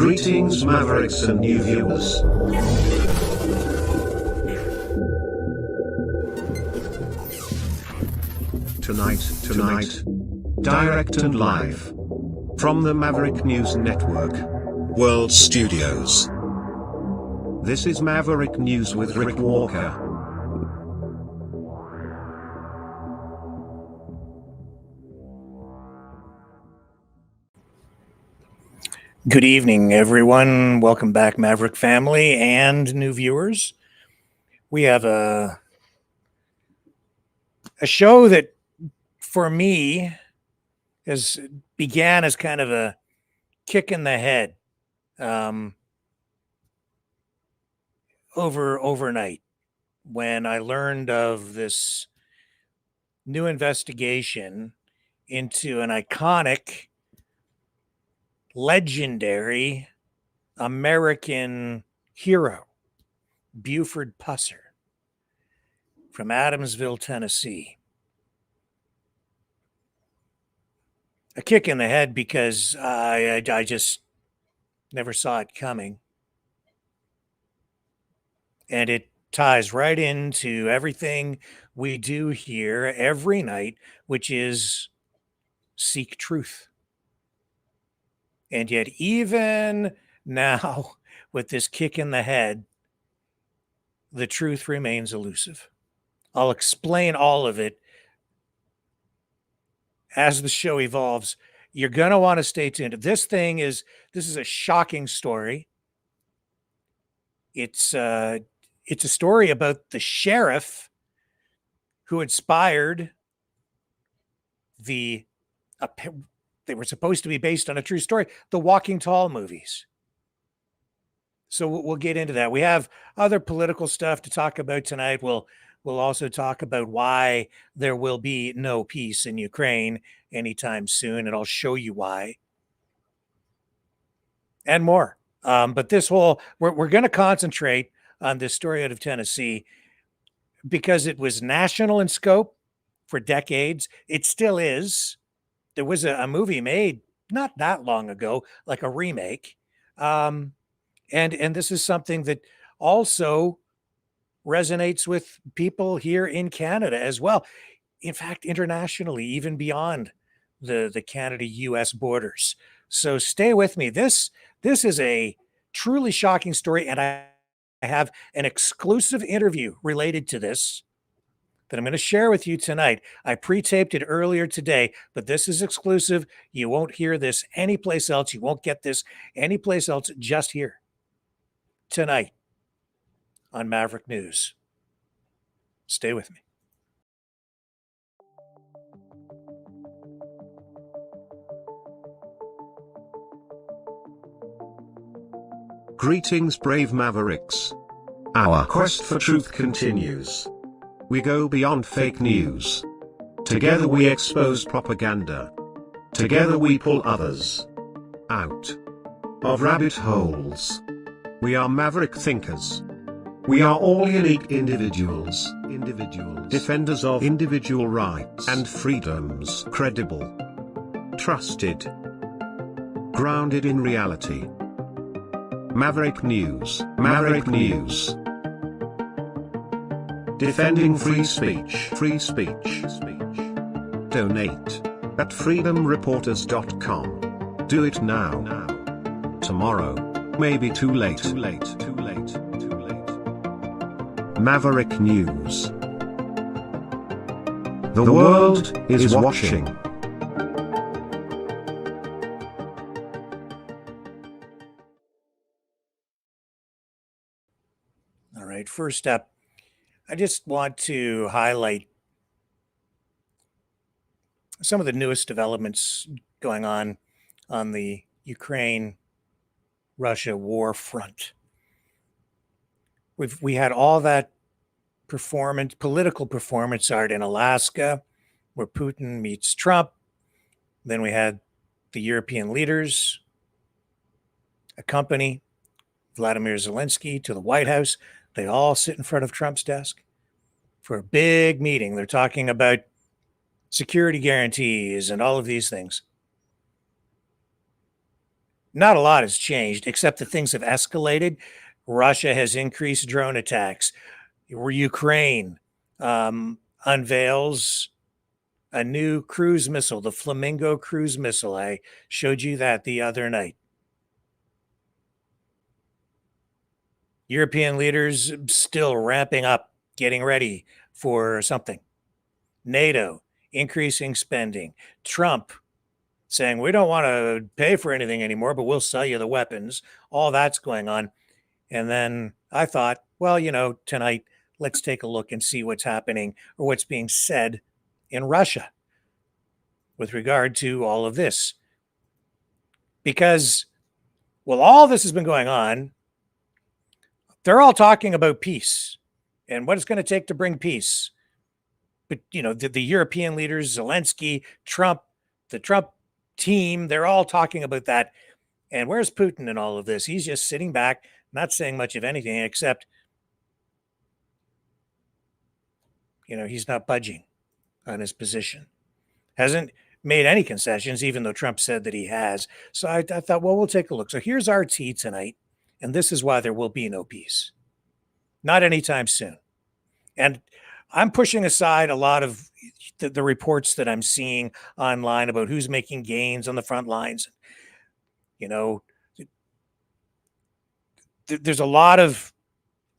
Greetings, Mavericks and new viewers. Tonight, direct and live from the Maverick News Network World Studios. This is Maverick News with Rick Walker. Good evening, everyone. Welcome back, Maverick family and new viewers. We have a show that, for me, began as kind of a kick in the head overnight when I learned of this new investigation into an iconic, legendary American hero, Buford Pusser, from Adamsville, Tennessee. A kick in the head because I just never saw it coming. And it ties right into everything we do here every night, which is seek truth. And yet, even now, with this kick in the head, the truth remains elusive. I'll explain all of it as the show evolves. You're going to want to stay tuned. This is a shocking story. It's a story about the sheriff who inspired they were supposed to be based on a true story, the Walking Tall movies. So we'll get into that. We have other political stuff to talk about tonight. We'll also talk about why there will be no peace in Ukraine anytime soon, and I'll show you why. And more. But we're going to concentrate on this story out of Tennessee because it was national in scope for decades. It still is. There was a movie made not that long ago, like a remake. And this is something that also resonates with people here in Canada as well. In fact, internationally, even beyond the Canada-US borders. So stay with me. This is a truly shocking story, and I have an exclusive interview related to this that I'm going to share with you tonight. I pre-taped it earlier today, but this is exclusive. You won't hear this anyplace else. You won't get this anyplace else, just here tonight on Maverick News. Stay with me. Greetings, brave Mavericks. Our quest for truth continues. We go beyond fake news. Together we expose propaganda. Together we pull others out of rabbit holes. We are maverick thinkers. We are all unique individuals, defenders of individual rights and freedoms, credible, trusted, grounded in reality. Maverick News. Defending free speech. Donate at freedomreporters.com. Do it now. Tomorrow may be too late. Maverick News. The world is watching. All right, first up, I just want to highlight some of the newest developments going on the Ukraine-Russia war front. We had all that political performance art in Alaska, where Putin meets Trump. Then we had the European leaders accompany Vladimir Zelensky to the White House. They all sit in front of Trump's desk for a big meeting. They're talking about security guarantees and all of these things. Not a lot has changed, except that things have escalated. Russia has increased drone attacks. Ukraine unveils a new cruise missile, the Flamingo cruise missile. I showed you that the other night. European leaders still ramping up, getting ready for something. NATO increasing spending. Trump saying, we don't want to pay for anything anymore, but we'll sell you the weapons. All that's going on. And then I thought, well, tonight, let's take a look and see what's happening or what's being said in Russia with regard to all of this. Because, well, all this has been going on. They're all talking about peace and what it's going to take to bring peace. But, the European leaders, Zelensky, Trump, the Trump team, they're all talking about that. And where's Putin in all of this? He's just sitting back, not saying much of anything, except, he's not budging on his position. Hasn't made any concessions, even though Trump said that he has. So I thought, well, we'll take a look. So here's RT tonight. And this is why there will be no peace. Not anytime soon. And I'm pushing aside a lot of the reports that I'm seeing online about who's making gains on the front lines. There's a lot of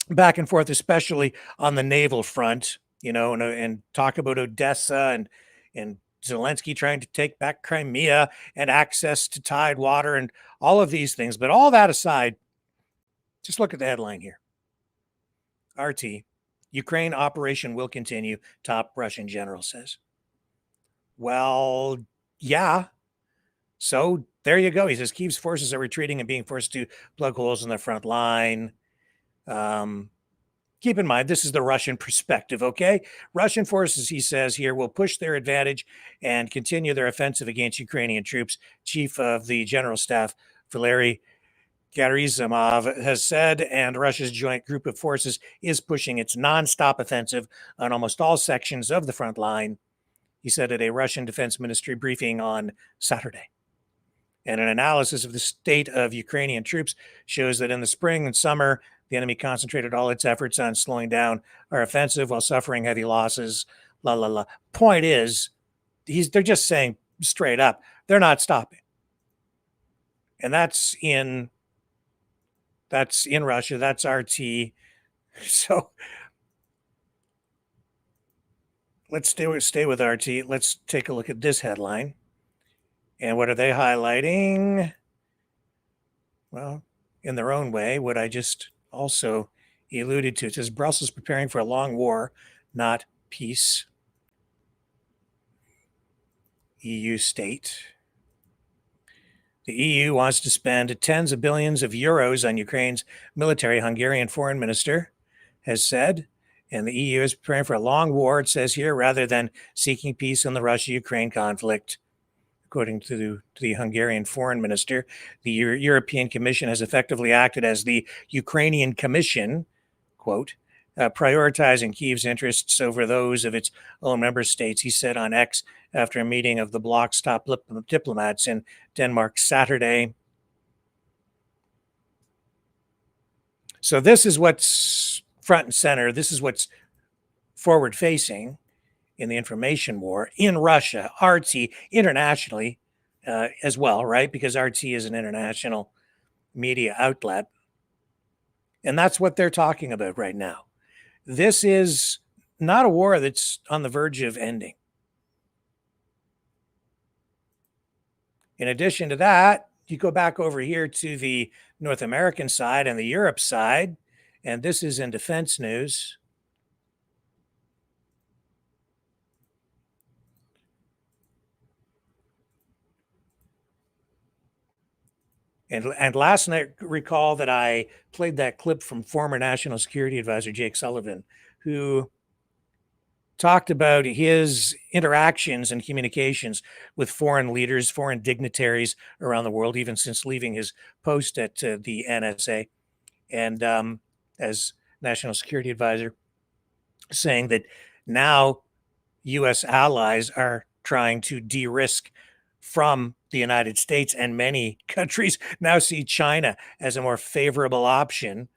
back and forth, especially on the naval front, and talk about Odessa and Zelensky trying to take back Crimea and access to Tidewater and all of these things. But all that aside, just look at the headline here. RT, Ukraine operation will continue, top Russian general says. Well, yeah. So there you go. He says Kyiv's forces are retreating and being forced to plug holes in the front line. Keep in mind, this is the Russian perspective, okay? Russian forces, he says here, will push their advantage and continue their offensive against Ukrainian troops. Chief of the General Staff, Valery Gerasimov, has said, and Russia's joint group of forces is pushing its nonstop offensive on almost all sections of the front line, he said at a Russian Defense Ministry briefing on Saturday. And an analysis of the state of Ukrainian troops shows that in the spring and summer, the enemy concentrated all its efforts on slowing down our offensive while suffering heavy losses. Point is, they're just saying straight up, they're not stopping. And that's in Russia. That's RT. So let's stay with RT. Let's take a look at this headline. And what are they highlighting? Well, in their own way, what I just also alluded to. It says Brussels preparing for a long war, not peace. EU state. The EU wants to spend tens of billions of euros on Ukraine's military, Hungarian foreign minister has said. And the EU is preparing for a long war, it says here, rather than seeking peace in the Russia-Ukraine conflict. According to the Hungarian foreign minister, the European Commission has effectively acted as the Ukrainian Commission, quote, prioritizing Kyiv's interests over those of its own member states, he said on X after a meeting of the bloc's top diplomats in Denmark Saturday. So this is what's front and center. This is what's forward facing in the information war in Russia, RT, internationally as well, right? Because RT is an international media outlet. And that's what they're talking about right now. This is not a war that's on the verge of ending. In addition to that, you go back over here to the North American side and the Europe side, and this is in defense news. And last night, recall that I played that clip from former National Security Advisor Jake Sullivan, who talked about his interactions and communications with foreign leaders, foreign dignitaries around the world, even since leaving his post at the NSA and as National Security Advisor, saying that now U.S. allies are trying to de-risk from the United States and many countries now see China as a more favorable option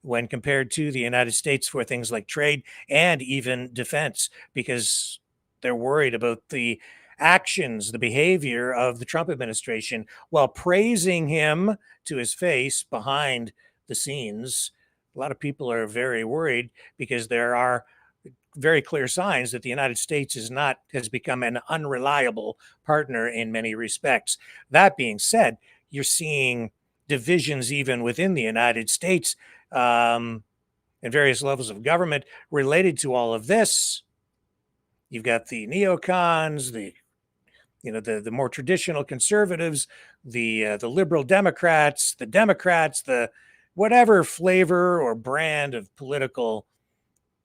when compared to the United States for things like trade and even defense, because they're worried about the actions, the behavior of the Trump administration, while praising him to his face behind the scenes. A lot of people are very worried because there are very clear signs that the United States has become an unreliable partner in many respects. That being said, you're seeing divisions even within the United States, and various levels of government related to all of this. You've got the neocons, the more traditional conservatives, the liberal Democrats, the whatever flavor or brand of political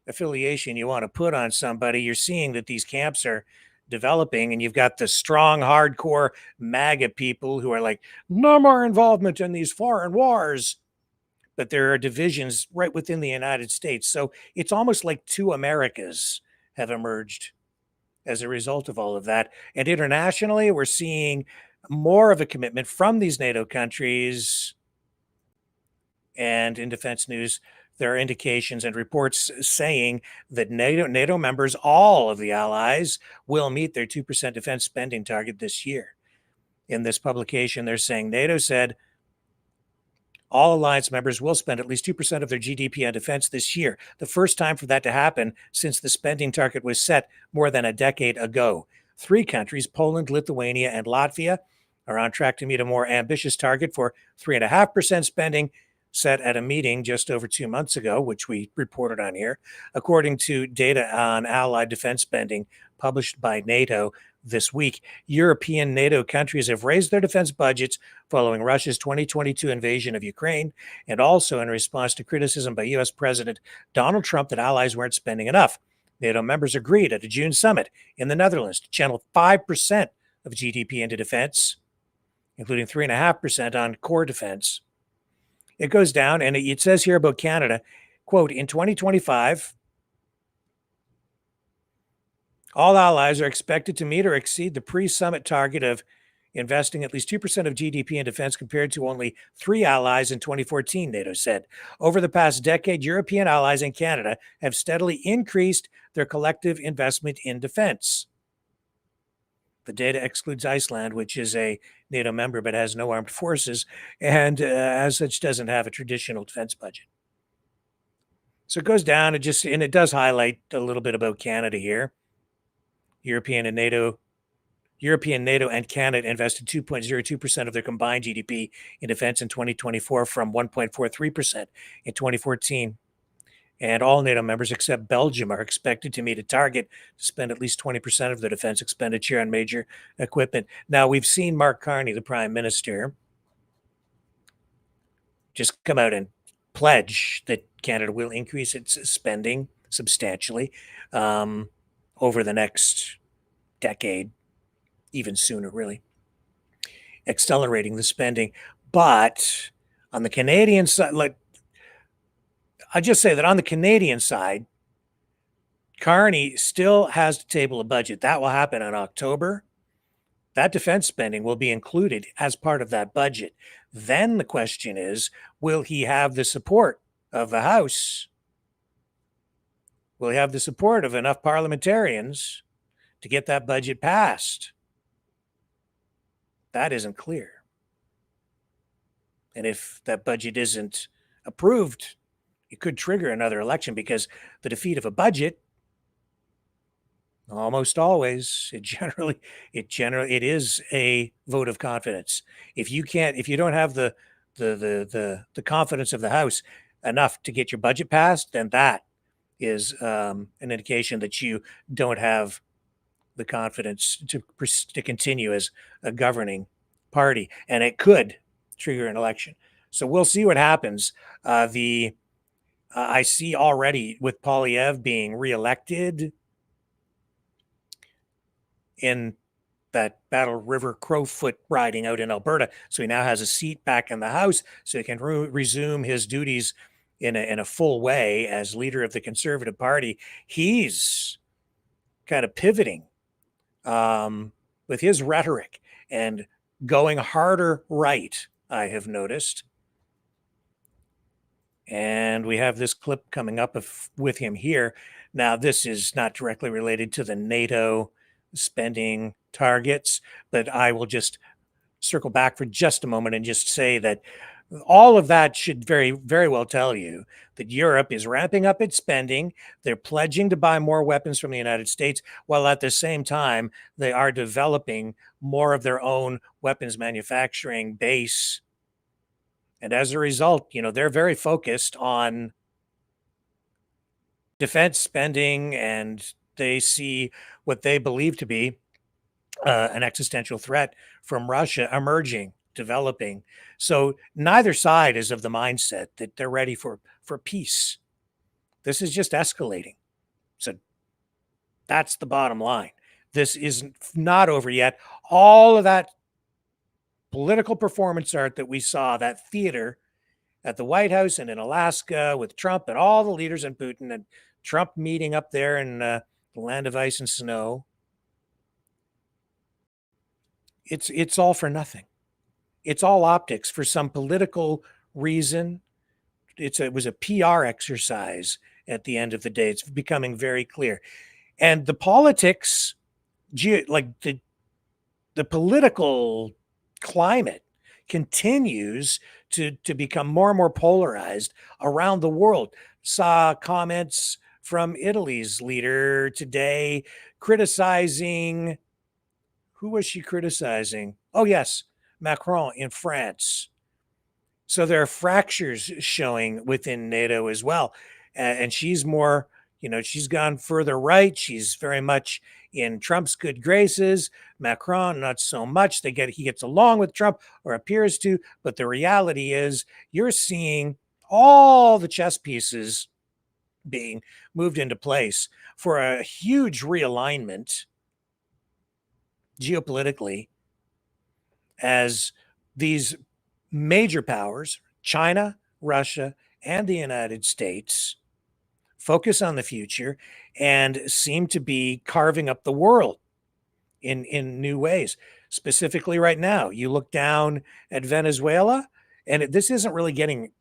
affiliation you want to put on somebody. You're seeing that these camps are developing, and you've got the strong, hardcore MAGA people who are like, no more involvement in these foreign wars. But there are divisions right within the United States. So it's almost like two Americas have emerged as a result of all of that. And internationally, we're seeing more of a commitment from these NATO countries. And in defense news, there are indications and reports saying that NATO members, all of the allies, will meet their 2% defense spending target this year. In this publication, they're saying NATO said all alliance members will spend at least 2% of their GDP on defense this year, the first time for that to happen since the spending target was set more than a decade ago. 3 countries, Poland, Lithuania, and Latvia, are on track to meet a more ambitious target for 3.5% spending set at a meeting just over 2 months ago, which we reported on here, according to data on allied defense spending published by NATO this week. European NATO countries have raised their defense budgets following Russia's 2022 invasion of Ukraine, and also in response to criticism by U.S. President Donald Trump that allies weren't spending enough. NATO members agreed at a June summit in the Netherlands to channel 5% of GDP into defense, including 3.5% on core defense. It goes down, and it says here about Canada, quote, in 2025, all allies are expected to meet or exceed the pre-summit target of investing at least 2% of GDP in defense compared to only 3 allies in 2014, NATO said. Over the past decade, European allies and Canada have steadily increased their collective investment in defense. The data excludes Iceland, which is a NATO member but has no armed forces, and as such doesn't have a traditional defense budget. So it goes down, and it does highlight a little bit about Canada here. European, NATO, and Canada invested 2.02% of their combined GDP in defense in 2024 from 1.43% in 2014. And all NATO members except Belgium are expected to meet a target to spend at least 20% of their defense expenditure on major equipment. Now, we've seen Mark Carney, the Prime Minister, just come out and pledge that Canada will increase its spending substantially over the next decade, even sooner, really, accelerating the spending. But on the Canadian side, I just say that on the Canadian side, Carney still has to table a budget. That will happen in October. That defense spending will be included as part of that budget. Then the question is, will he have the support of the House? Will he have the support of enough parliamentarians to get that budget passed? That isn't clear. And if that budget isn't approved, it could trigger another election, because the defeat of a budget, almost always, it is a vote of confidence. If you don't have the confidence of the House enough to get your budget passed, then that is an indication that you don't have the confidence to continue as a governing party, and it could trigger an election. So we'll see what happens. I see already with Poilievre being reelected in that Battle River Crowfoot riding out in Alberta. So he now has a seat back in the House, so he can resume his duties in a full way as leader of the Conservative Party. He's kind of pivoting with his rhetoric and going harder right, I have noticed. And we have this clip coming up with him here. Now, this is not directly related to the NATO spending targets, but I will just circle back for just a moment and just say that all of that should very, very well tell you that Europe is ramping up its spending. They're pledging to buy more weapons from the United States, while at the same time, they are developing more of their own weapons manufacturing base. And as a result, they're very focused on defense spending, and they see what they believe to be an existential threat from Russia emerging, developing. So neither side is of the mindset that they're ready for peace. This is just escalating. So that's the bottom line. This is not over yet. All of that political performance art that we saw, that theater at the White House and in Alaska with Trump and all the leaders and Putin and Trump meeting up there in the land of ice and snow, it's all for nothing. It's all optics for some political reason. It was a PR exercise at the end of the day. It's becoming very clear. And the politics, like the political climate continues to become more and more polarized around the world. Saw comments from Italy's leader today criticizing, who was she criticizing? Oh, yes, Macron in France. So there are fractures showing within NATO as well. And she's more, she's gone further right. She's very much in Trump's good graces. Macron, not so much. He gets along with Trump, or appears to. But the reality is, you're seeing all the chess pieces being moved into place for a huge realignment geopolitically, as these major powers, China, Russia, and the United States, focus on the future and seem to be carving up the world in new ways. Specifically, right now, you look down at Venezuela, and this isn't really getting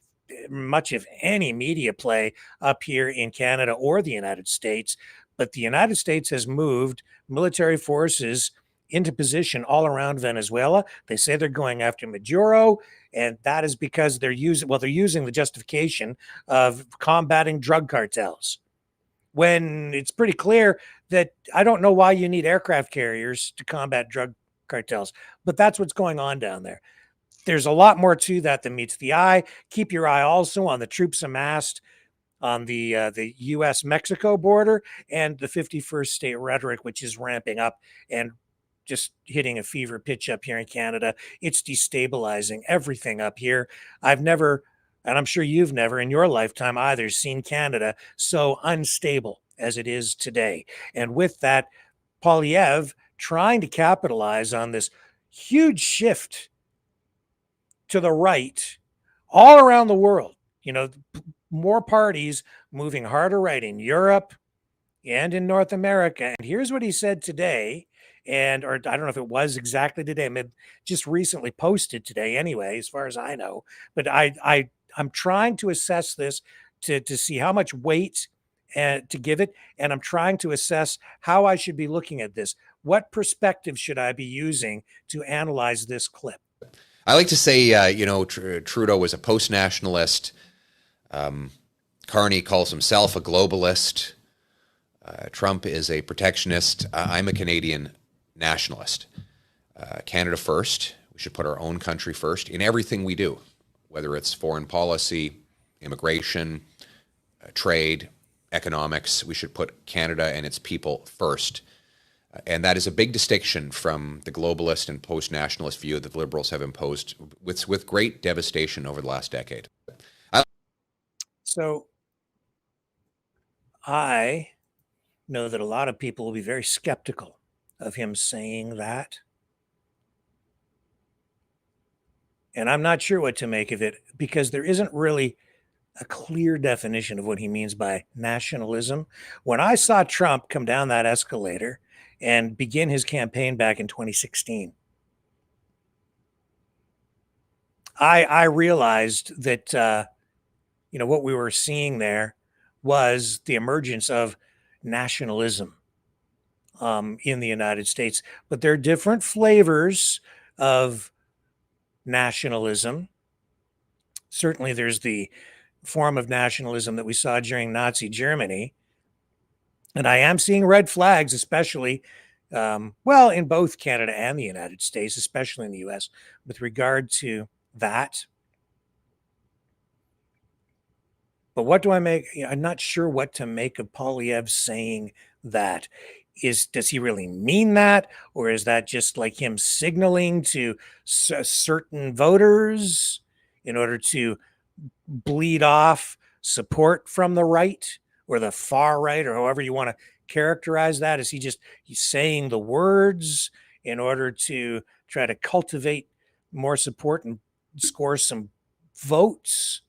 much of any media play up here in Canada or the United States, but the United States has moved military forces into position all around Venezuela. They say they're going after Maduro, and that is because they're using the justification of combating drug cartels, when it's pretty clear that I don't know why you need aircraft carriers to combat drug cartels, but that's what's going on down there. There's a lot more to that than meets the eye. Keep your eye also on the troops amassed on the U.S.-Mexico border and the 51st state rhetoric, which is ramping up and just hitting a fever pitch up here in Canada. It's destabilizing everything up here. I've never, and I'm sure you've never in your lifetime either, seen Canada so unstable as it is today. And with that, Poilievre trying to capitalize on this huge shift to the right all around the world. More parties moving harder right in Europe and in North America. And here's what he said today, or I don't know if it was exactly today. I mean, just recently posted today anyway, as far as I know. But I'm trying to assess this to see how much weight to give it, and I'm trying to assess how I should be looking at this. What perspective should I be using to analyze this clip? I like to say, Trudeau was a post-nationalist. Carney calls himself a globalist. Trump is a protectionist. I'm a Canadian nationalist. Canada first. We should put our own country first in everything we do, whether it's foreign policy, immigration, trade, economics. We should put Canada and its people first. And that is a big distinction from the globalist and post-nationalist view that the Liberals have imposed with great devastation over the last decade. So I know that a lot of people will be very skeptical of him saying that. And I'm not sure what to make of it, because there isn't really a clear definition of what he means by nationalism. When I saw Trump come down that escalator and begin his campaign back in 2016, I realized that what we were seeing there was the emergence of nationalism in the United States, but there are different flavors of nationalism. Certainly, there's the form of nationalism that we saw during Nazi Germany, and I am seeing red flags, especially, in both Canada and the United States, especially in the US, with regard to that. But what do I make? I'm not sure what to make of Polyev saying that. Does he really mean that, or is that just like him signaling to certain voters in order to bleed off support from the right or the far right, or however you want to characterize that? Is he's saying the words in order to try to cultivate more support and score some votes,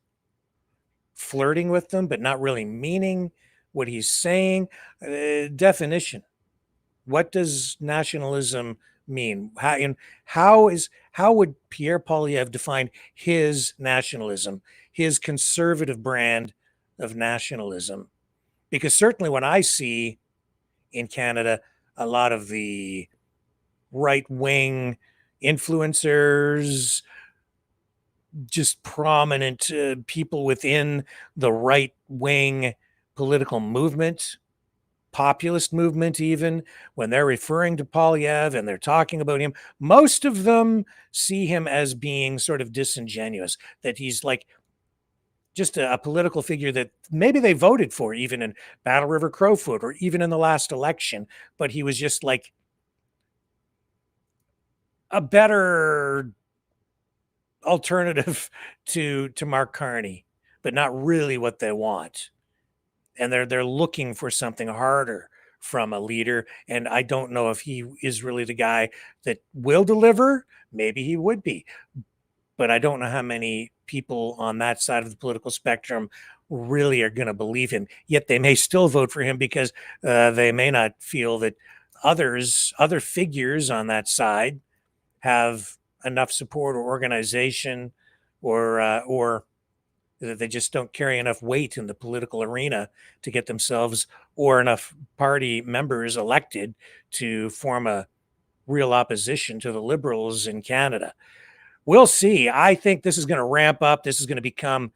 flirting with them but not really meaning what he's saying? Definition. What does nationalism mean? How would Pierre Poilievre define his nationalism, his conservative brand of nationalism? Because certainly when I see in Canada a lot of the right-wing influencers, just prominent people within the right-wing political movement, populist movement, even when they're referring to Polyev and they're talking about him, most of them see him as being sort of disingenuous, that he's like just a political figure that maybe they voted for even in Battle River Crowfoot or even in the last election, but he was just like a better alternative to Mark Carney, but not really what they want. And they're looking for something harder from a leader. And I don't know if he is really the guy that will deliver. Maybe he would be, but I don't know how many people on that side of the political spectrum really are going to believe him. Yet they may still vote for him because they may not feel that other figures on that side have enough support or organization, or that they just don't carry enough weight in the political arena to get themselves or enough party members elected to form a real opposition to the Liberals in Canada. We'll see. I think this is going to ramp up. This is going to become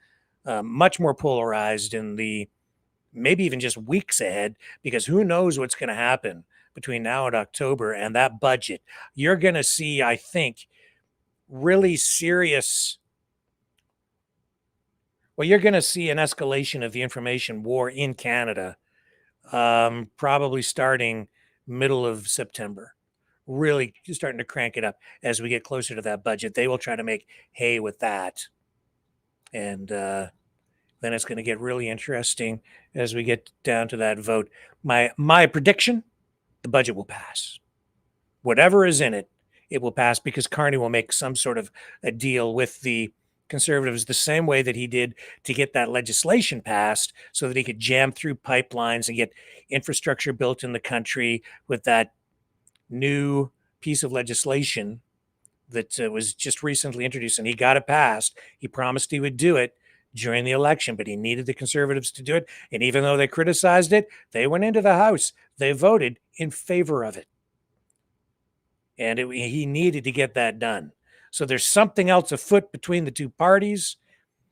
much more polarized in the maybe even just weeks ahead, because who knows what's going to happen between now and October and that budget. You're going to see, I think, really serious. Well, you're going to see an escalation of the information war in Canada, probably starting middle of September. Really starting to crank it up as we get closer to that budget. They will try to make hay with that. And then it's going to get really interesting as we get down to that vote. My prediction, the budget will pass. Whatever is in it, it will pass, because Carney will make some sort of a deal with the Conservatives the same way that he did to get that legislation passed so that he could jam through pipelines and get infrastructure built in the country with that new piece of legislation that was just recently introduced, and he got it passed. He promised he would do it during the election, but he needed the Conservatives to do it. And even though they criticized it, they went into the House. They voted in favor of it. And he needed to get that done. So there's something else afoot between the two parties.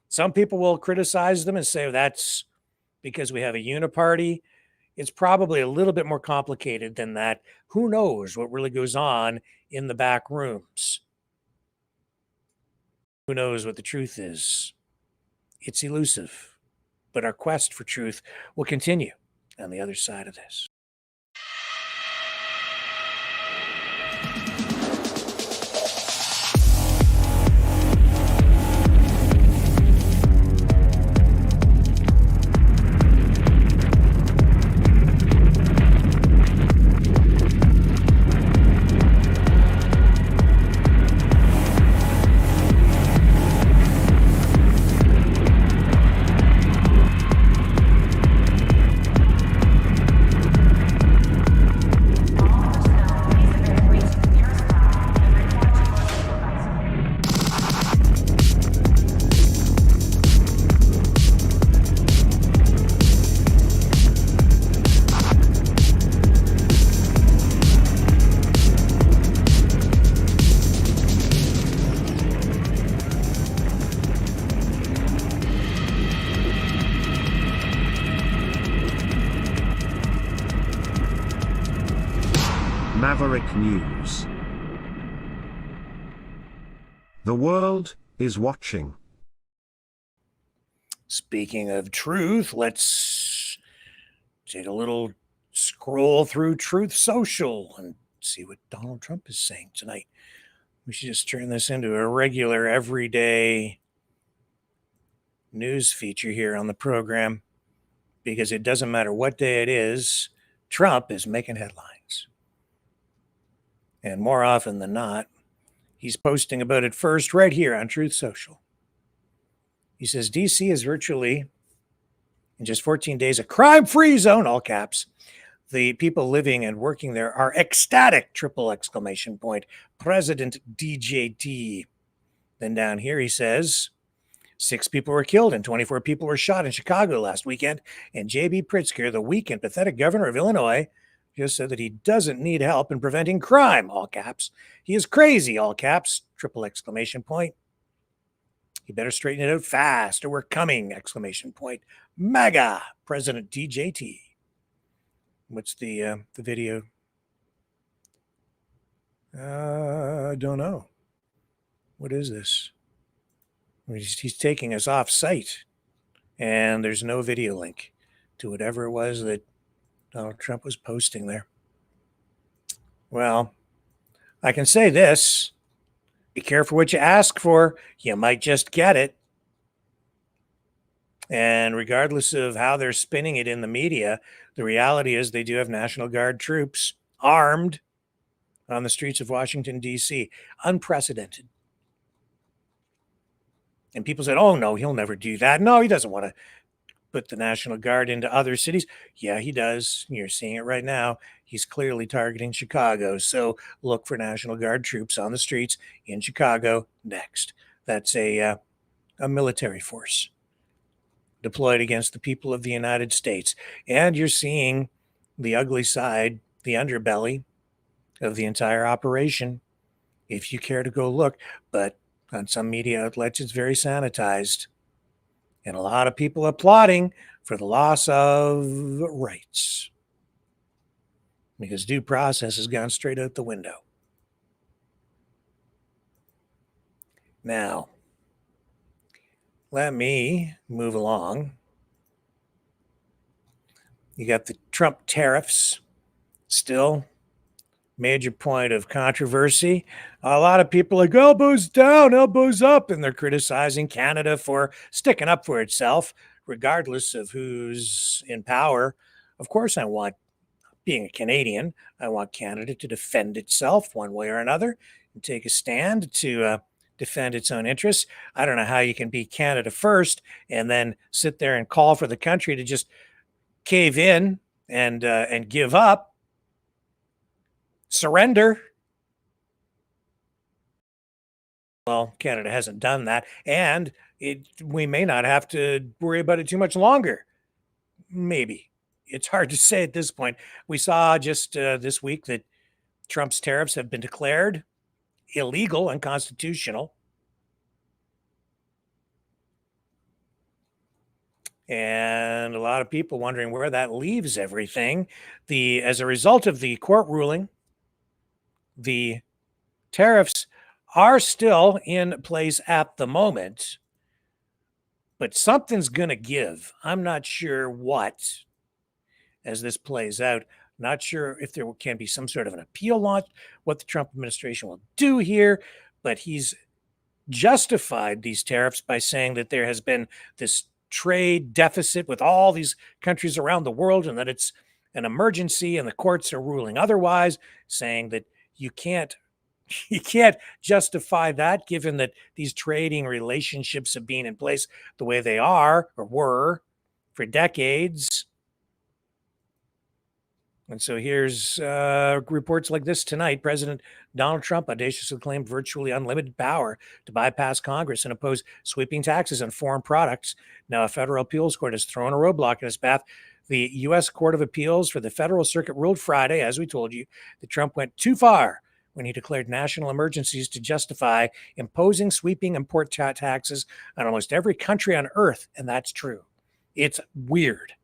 Some people will criticize them and say that's because we have a uniparty. It's probably a little bit more complicated than that. Who knows what really goes on in the back rooms? Who knows what the truth is? It's elusive, but our quest for truth will continue on the other side of this. Maverick News. The world is watching. Speaking of truth, let's take a little scroll through Truth Social and see what Donald Trump is saying tonight. We should just turn this into a regular, everyday news feature here on the program, because it doesn't matter what day it is, Trump is making headlines. And more often than not, he's posting about it first right here on Truth Social. He says DC is virtually, in just 14 days, a crime-free zone, all caps. The people living and working there are ecstatic, triple exclamation point. President DJT. Then down here he says, 6 people were killed and 24 people were shot in Chicago last weekend. And J.B. Pritzker, the weak and pathetic governor of Illinois, just said that he doesn't need help in preventing crime, all caps. He is crazy, all caps, triple exclamation point. You better straighten it out fast or we're coming, exclamation point. MAGA, President DJT. What's the video? I don't know. What is this? He's taking us off site, and there's no video link to whatever it was that Donald Trump was posting there. Well, I can say this. Be careful what you ask for. You might just get it. And regardless of how they're spinning it in the media, the reality is they do have National Guard troops armed on the streets of Washington, D.C. Unprecedented. And people said, oh, no, he'll never do that. No, he doesn't want to put the National Guard into other cities. Yeah, he does. You're seeing it right now. He's clearly targeting Chicago. So look for National Guard troops on the streets in Chicago next. That's a military force deployed against the people of the United States. And you're seeing the ugly side, the underbelly of the entire operation, if you care to go look. But on some media outlets, it's very sanitized. And a lot of people applauding for the loss of rights, because due process has gone straight out the window. Now, let me move along. You got the Trump tariffs, still major point of controversy. A lot of people are like, elbows down, elbows up, and they're criticizing Canada for sticking up for itself, regardless of who's in power. Of course, being a Canadian, I want Canada to defend itself one way or another and take a stand to defend its own interests. I don't know how you can be Canada first and then sit there and call for the country to just cave in and give up, surrender. Well, Canada hasn't done that, and we may not have to worry about it too much longer. Maybe. It's hard to say at this point. We saw just this week that Trump's tariffs have been declared illegal, unconstitutional. And a lot of people wondering where that leaves everything. As a result of the court ruling, the tariffs are still in place at the moment, but something's going to give. I'm not sure what as this plays out. Not sure if there can be some sort of an appeal launch, what the Trump administration will do here, but he's justified these tariffs by saying that there has been this trade deficit with all these countries around the world and that it's an emergency and the courts are ruling otherwise, saying that you can't justify that given that these trading relationships have been in place the way they are or were for decades. And so here's reports like this tonight. President Donald Trump audaciously claimed virtually unlimited power to bypass Congress and impose sweeping taxes on foreign products. Now a federal appeals court has thrown a roadblock in his path. The U.S. Court of Appeals for the Federal Circuit ruled Friday, as we told you, that Trump went too far when he declared national emergencies to justify imposing sweeping import taxes on almost every country on earth. And that's true. It's weird.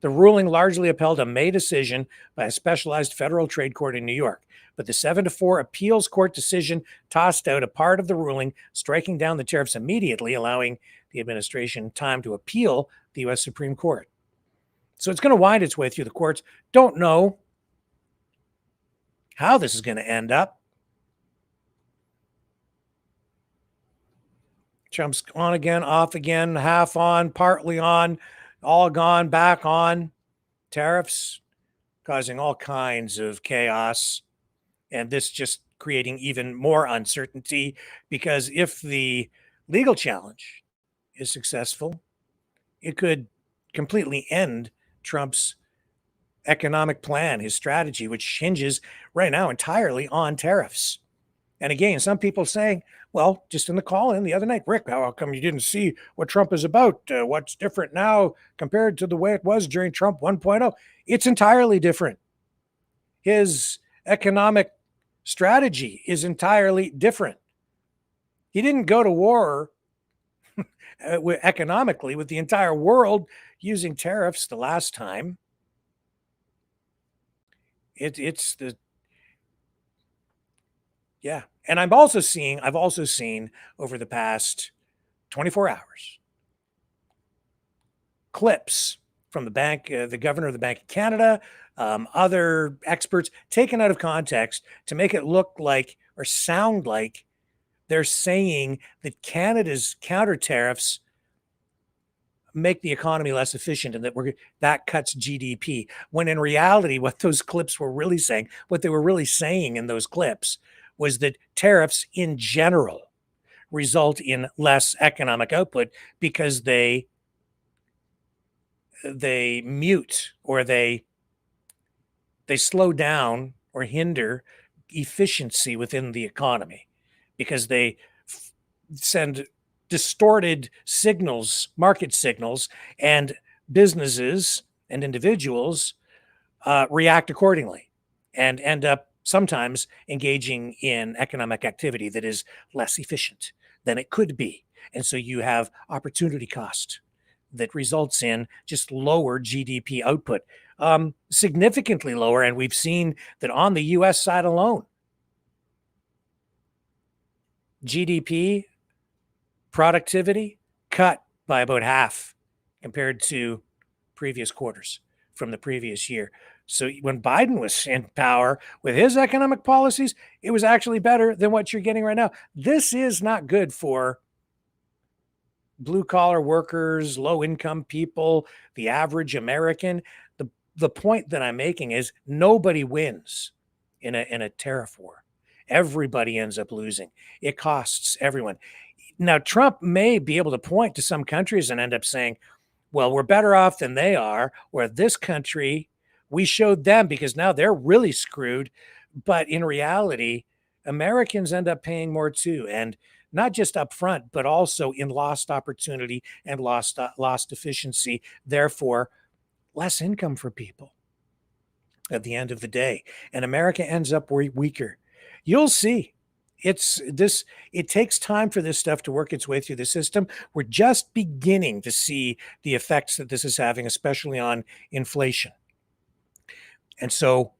The ruling largely upheld a May decision by a specialized federal trade court in New York. But the 7-4 appeals court decision tossed out a part of the ruling, striking down the tariffs immediately, allowing the administration time to appeal the U.S. Supreme Court. So it's going to wind its way through the courts. Don't know how this is going to end up. Trump's on again, off again, half on, partly on, all gone, back on. Tariffs causing all kinds of chaos. And this just creating even more uncertainty, because if the legal challenge is successful, it could completely end Trump's economic plan, his strategy, which hinges right now entirely on tariffs. And again, some people saying, well, just in the call in the other night, Rick, how come you didn't see what Trump is about? What's different now compared to the way it was during Trump 1.0? It's entirely different. His economic strategy is entirely different. He didn't go to war economically with the entire world using tariffs the last time. Yeah. And I've also seen over the past 24 hours clips from the governor of the Bank of Canada, other experts taken out of context to make it look like or sound like they're saying that Canada's counter tariffs make the economy less efficient and that cuts GDP. When in reality, what those clips were really saying, what they were really saying in those clips, was that tariffs in general result in less economic output because they mute or they slow down or hinder efficiency within the economy, because they send distorted signals, market signals, and businesses and individuals react accordingly and end up sometimes engaging in economic activity that is less efficient than it could be. And so you have opportunity cost that results in just lower GDP output, significantly lower. And we've seen that on the US side alone, GDP productivity cut by about half compared to previous quarters from the previous year. So when Biden was in power with his economic policies, it was actually better than what you're getting right now. This is not good for blue collar workers, low income people, the average American. The point that I'm making is nobody wins in a tariff war. Everybody ends up losing. It costs everyone. Now, Trump may be able to point to some countries and end up saying, well, we're better off than they are, or this country, we showed them because now they're really screwed. But in reality, Americans end up paying more too. And not just up front, but also in lost opportunity and lost efficiency. Therefore, less income for people at the end of the day. And America ends up weaker. You'll see. It takes time for this stuff to work its way through the system. We're just beginning to see the effects that this is having, especially on inflation. And so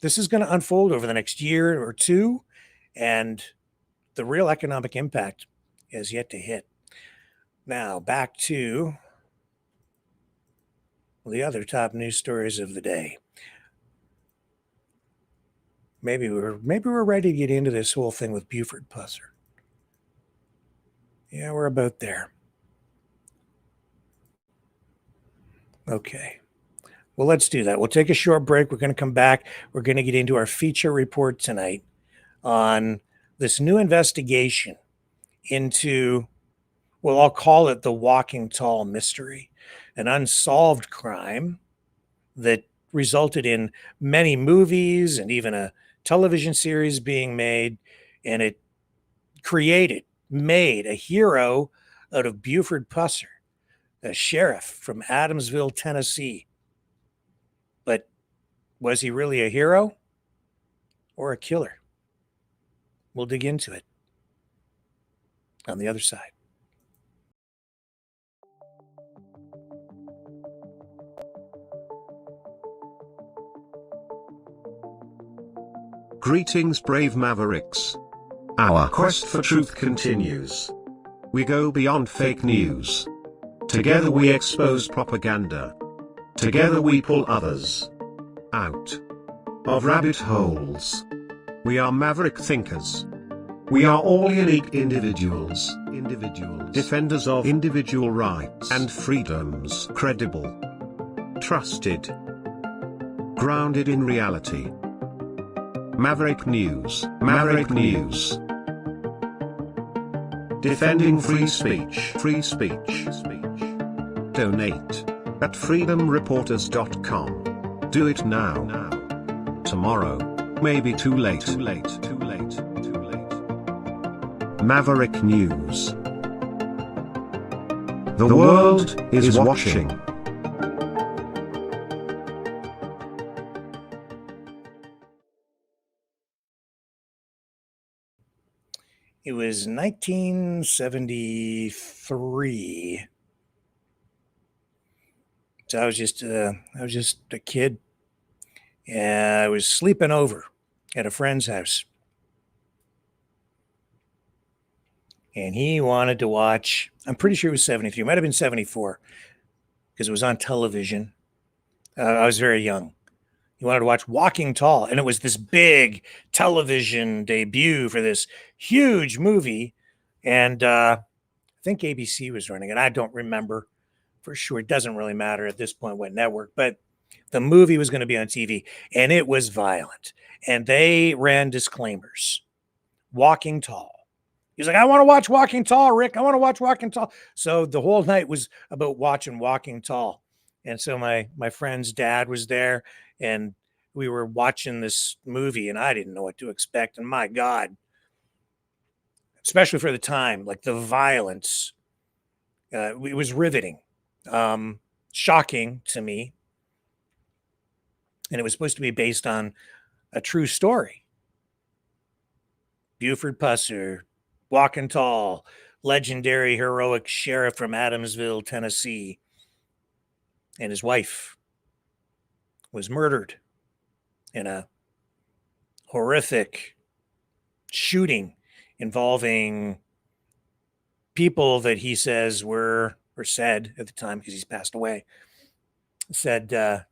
this is going to unfold over the next year or two, and the real economic impact is yet to hit. Now, back to the other top news stories of the day. Maybe we're ready to get into this whole thing with Buford Pusser. Yeah, we're about there. Okay. Well, let's do that. We'll take a short break. We're going to come back. We're going to get into our feature report tonight on this new investigation into, well, I'll call it the Walking Tall mystery, an unsolved crime that resulted in many movies and even a television series being made, and it made a hero out of Buford Pusser, a sheriff from Adamsville, Tennessee. But was he really a hero or a killer? We'll dig into it on the other side. Greetings, brave Mavericks. Our quest for truth continues. We go beyond fake news. Together we expose propaganda. Together we pull others out of rabbit holes. We are maverick thinkers. We are all unique individuals, defenders of individual rights and freedoms, credible, trusted, grounded in reality. Maverick News, Maverick News. Defending free speech, Donate at freedomreporters.com. Do it now. Tomorrow may be too late. Maverick News. The world is watching. It was 1973. So I was just a kid. And I was sleeping over at a friend's house. And he wanted to watch, I'm pretty sure it was 73, it might have been 74, because it was on television. I was very young. He wanted to watch Walking Tall, and it was this big television debut for this huge movie. And I think ABC was running it. I don't remember for sure. It doesn't really matter at this point what network, but the movie was going to be on TV, and it was violent. And they ran disclaimers. Walking Tall. He's like, I want to watch Walking Tall, Rick. I want to watch Walking Tall. So the whole night was about watching Walking Tall. And so my friend's dad was there, and we were watching this movie, and I didn't know what to expect. And my God, especially for the time, like the violence, it was riveting, shocking to me. And it was supposed to be based on a true story. Buford Pusser, Walking Tall, legendary heroic sheriff from Adamsville, Tennessee, and his wife was murdered in a horrific shooting involving people that he says were, or said at the time, because he's passed away, said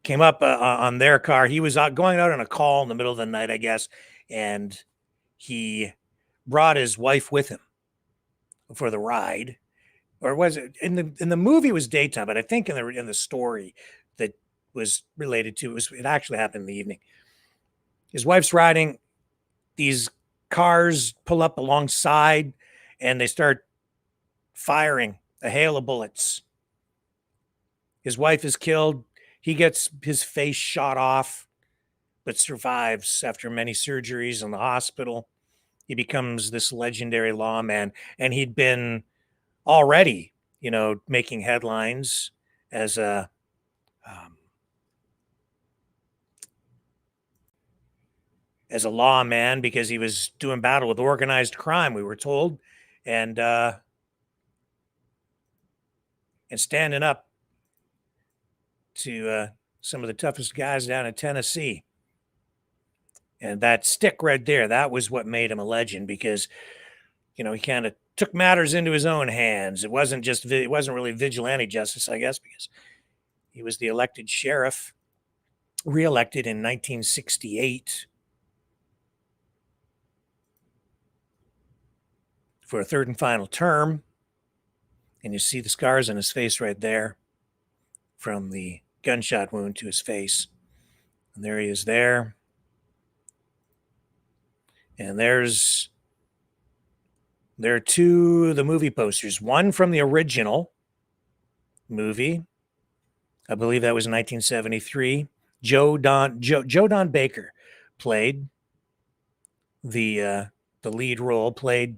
came up on their car. He was going out on a call in the middle of the night, I guess, and he brought his wife with him for the ride. Or was it in the movie? It was daytime, but I think in the story that was related to it actually happened in the evening. His wife's riding. These cars pull up alongside, and they start firing a hail of bullets. His wife is killed. He gets his face shot off, but survives after many surgeries in the hospital. He becomes this legendary lawman, and he'd been already, making headlines as a lawman because he was doing battle with organized crime, we were told, and standing up to some of the toughest guys down in Tennessee. And that stick right there, that was what made him a legend, because, he kind of took matters into his own hands. It wasn't really vigilante justice, I guess, because he was the elected sheriff, reelected in 1968 for a third and final term. And you see the scars on his face right there from the gunshot wound to his face. And there he is there. And there are two, the movie posters, one from the original movie. I believe that was 1973. Joe Don Baker played the lead role, played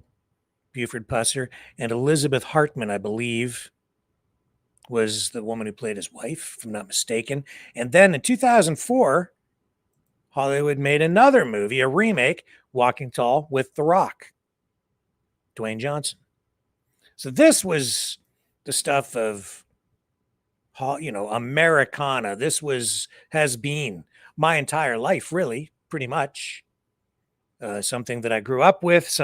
Buford Pusser, and Elizabeth Hartman, I believe, was the woman who played his wife, if I'm not mistaken. And then in 2004, Hollywood made another movie, a remake, Walking Tall, with The Rock, Dwayne Johnson. So this was the stuff of, Americana. This has been my entire life, really, pretty much. Something that I grew up with,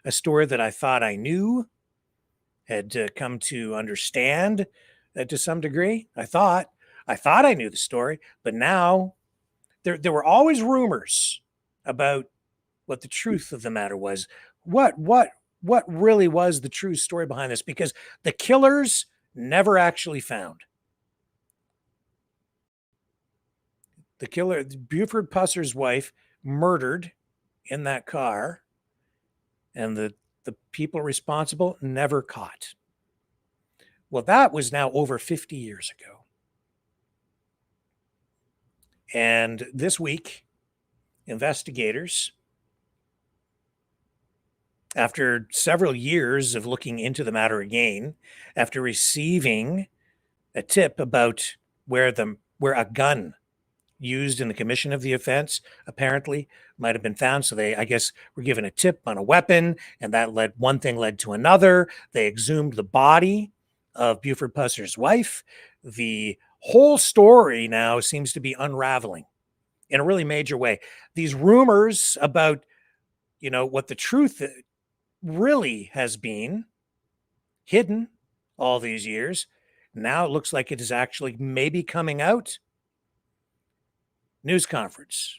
a story that I thought I knew, had come to understand to some degree. I thought I knew the story, but now there were always rumors about what the truth of the matter was. What really was the true story behind this? Because the killers never actually found. The killer, Buford Pusser's wife, murdered in that car, and the people responsible never caught. Well, that was now over 50 years ago. And this week, investigators, after several years of looking into the matter again, after receiving a tip about where a gun used in the commission of the offense apparently might have been found. So they, I guess, were given a tip on a weapon, and one thing led to another. They exhumed the body of Buford Pusser's wife. The whole story now seems to be unraveling in a really major way. These rumors about, what the truth really has been hidden all these years, now it looks like it is actually maybe coming out. News conference.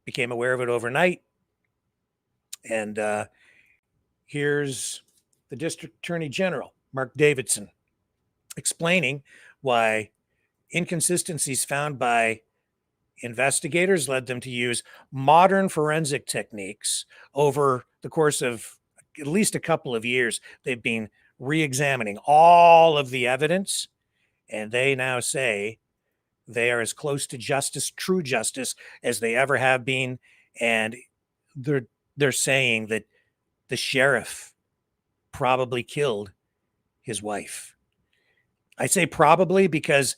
Became aware of it overnight. And here's the District Attorney General, Mark Davidson, explaining why inconsistencies found by investigators led them to use modern forensic techniques over the course of at least a couple of years. They've been re-examining all of the evidence, and they now say they are as close to justice, true justice, as they ever have been. And they're saying that the sheriff probably killed his wife. I say probably because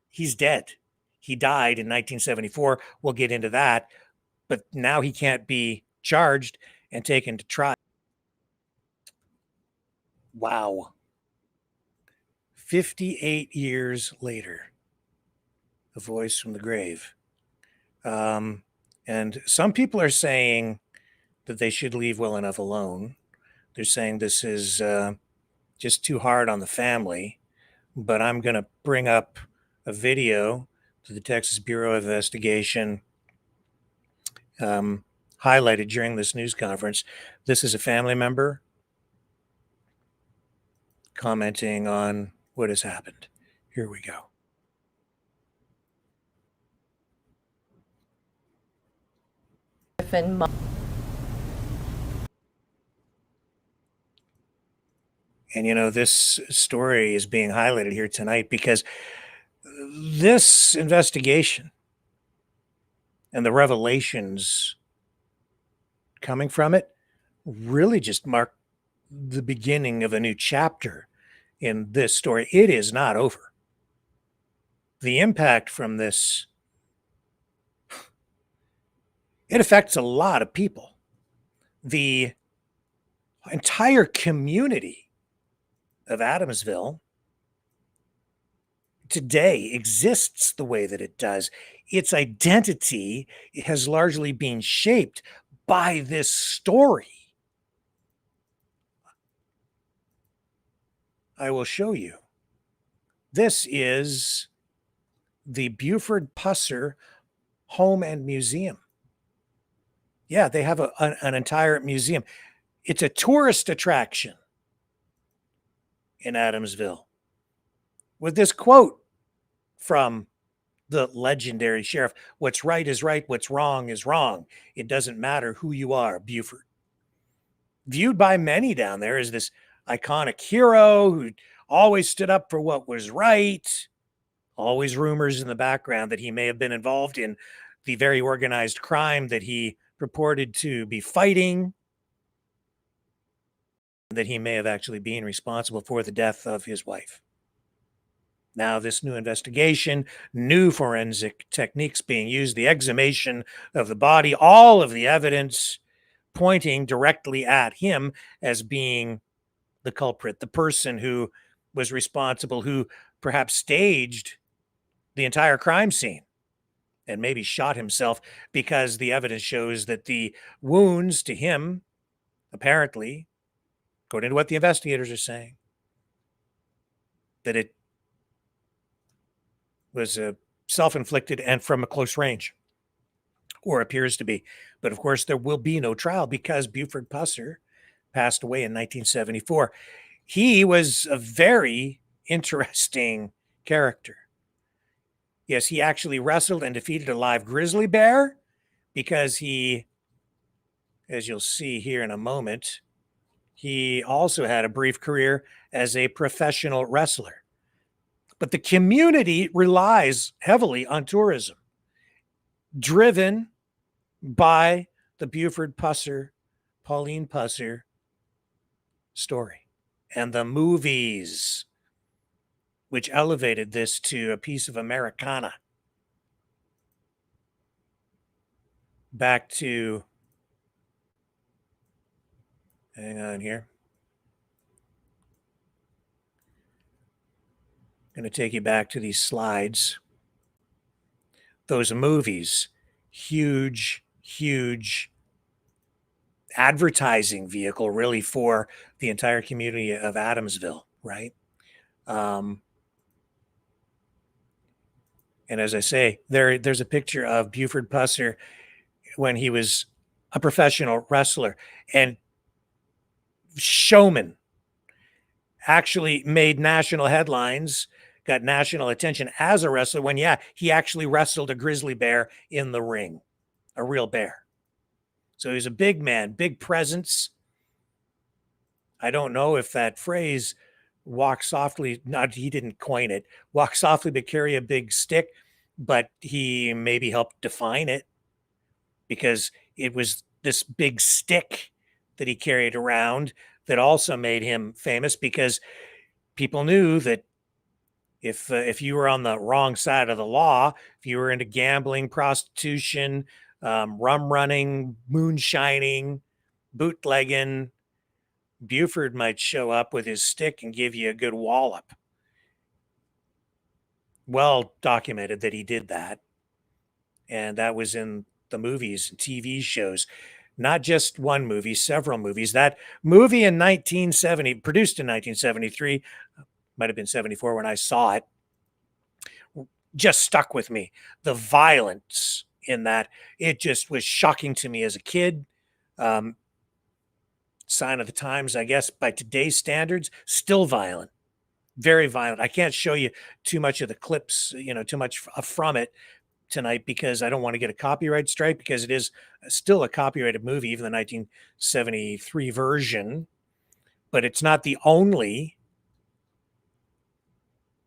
he's dead. He died in 1974. We'll get into that. But now he can't be charged and taken to trial. Wow. 58 years later. A voice from the grave. And some people are saying that they should leave well enough alone. They're saying this is just too hard on the family. But I'm going to bring up a video that the Texas Bureau of Investigation highlighted during this news conference. This is a family member commenting on what has happened. Here we go. And this story is being highlighted here tonight because this investigation and the revelations coming from it really just mark the beginning of a new chapter in this story. It is not over. The impact from this, it affects a lot of people. The entire community of Adamsville today exists the way that it does. Its identity has largely been shaped by this story. I will show you. This is the Buford Pusser Home and Museum. Yeah, they have an entire museum. It's a tourist attraction in Adamsville, with this quote from the legendary sheriff: "What's right is right, what's wrong is wrong. It doesn't matter who you are, Buford." Viewed by many down there as this iconic hero who always stood up for what was right. Always rumors in the background that he may have been involved in the very organized crime that he purported to be fighting, that he may have actually been responsible for the death of his wife. Now, this new investigation, new forensic techniques being used, the exhumation of the body, all of the evidence pointing directly at him as being the culprit, the person who was responsible, who perhaps staged the entire crime scene. and maybe shot himself, because the evidence shows that the wounds to him, apparently, according to what the investigators are saying, that it was self-inflicted and from a close range, or appears to be. But of course, there will be no trial because Buford Pusser passed away in 1974. He was a very interesting character. Yes, he actually wrestled and defeated a live grizzly bear because he, as you'll see here in a moment, he also had a brief career as a professional wrestler. But the community relies heavily on tourism, driven by the Buford Pusser, Pauline Pusser story and the movies, which elevated this to a piece of Americana. Back to, hang on here. Going to take you back to these slides. Those movies, huge, huge advertising vehicle really for the entire community of Adamsville, right? And as I say, there's a picture of Buford Pusser when he was a professional wrestler and showman, actually made national headlines, got national attention as a wrestler when, yeah, he actually wrestled a grizzly bear in the ring, a real bear. So he's a big man, big presence. I don't know if that phrase, walk softly, not, he didn't coin it, walk softly but carry a big stick, but he maybe helped define it, because it was this big stick that he carried around that also made him famous, because people knew that if you were on the wrong side of the law, if you were into gambling, prostitution, rum running, moonshining, bootlegging, Buford might show up with his stick and give you a good wallop. Well documented that he did that. And that was in the movies and TV shows. Not just one movie, several movies. That movie in 1970, produced in 1973, might have been 74 when I saw it, just stuck with me. The violence in that, it just was shocking to me as a kid. Sign of the times, I guess, by today's standards, still violent, very violent. I can't show you too much of the clips, too much from it tonight, because I don't want to get a copyright strike, because it is still a copyrighted movie, even the 1973 version. But it's not the only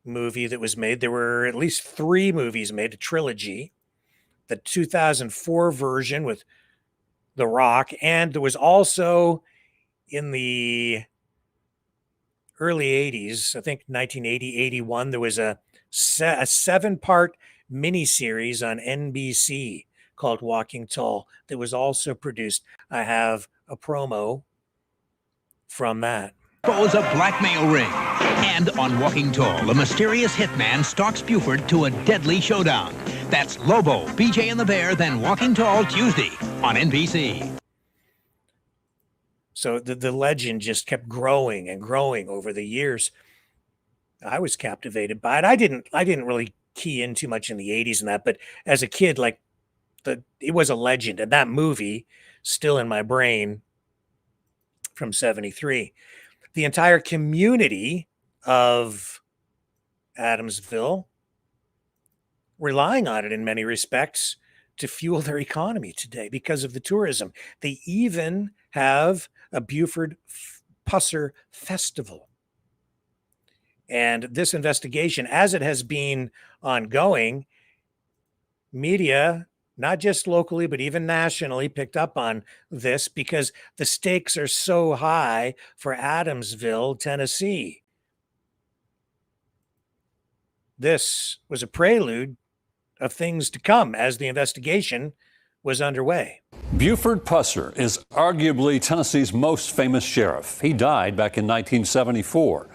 movie that was made. There were at least 3 movies made, a trilogy. The 2004 version with The Rock, and there was also in the early 80s, I think 1980, 81, there was a 7-part miniseries on NBC called Walking Tall that was also produced. I have a promo from that. Expose a blackmail ring. And on Walking Tall, a mysterious hitman stalks Buford to a deadly showdown. That's Lobo, BJ and the Bear, then Walking Tall Tuesday on NBC. So the legend just kept growing and growing over the years. I was captivated by it. I didn't really key in too much in the 80s and that, but as a kid, like, it was a legend, and that movie still in my brain from 73. The entire community of Adamsville relying on it in many respects to fuel their economy today because of the tourism. They even have a Buford Pusser Festival. And this investigation, as it has been ongoing, media, not just locally, but even nationally, picked up on this because the stakes are so high for Adamsville, Tennessee. This was a prelude of things to come as the investigation was underway. Buford Pusser is arguably Tennessee's most famous sheriff. He died back in 1974.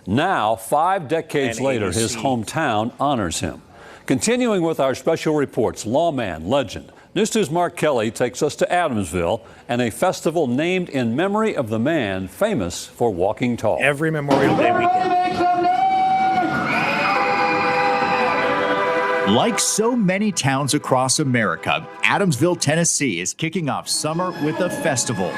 Now, 5 decades later, his hometown honors him. Continuing with our special reports, lawman, legend. News 2's Mark Kelly takes us to Adamsville and a festival named in memory of the man famous for walking tall. Every Memorial Day weekend. Like so many towns across America, Adamsville, Tennessee is kicking off summer with a festival.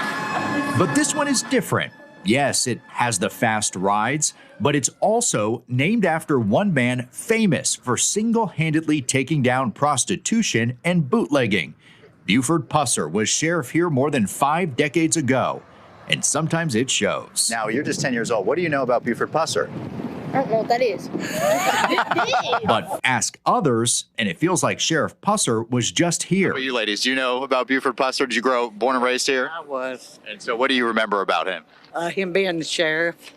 But this one is different. Yes, it has the fast rides, but it's also named after one man famous for single-handedly taking down prostitution and bootlegging. Buford Pusser was sheriff here more than 5 decades ago, and sometimes it shows. Now, you're just 10 years old. What do you know about Buford Pusser? I don't know what that is. But ask others, and it feels like Sheriff Pusser was just here. How about you ladies? Do you know about Buford Pusser? Did you grow born and raised here? I was. And so what do you remember about him? Him being the sheriff.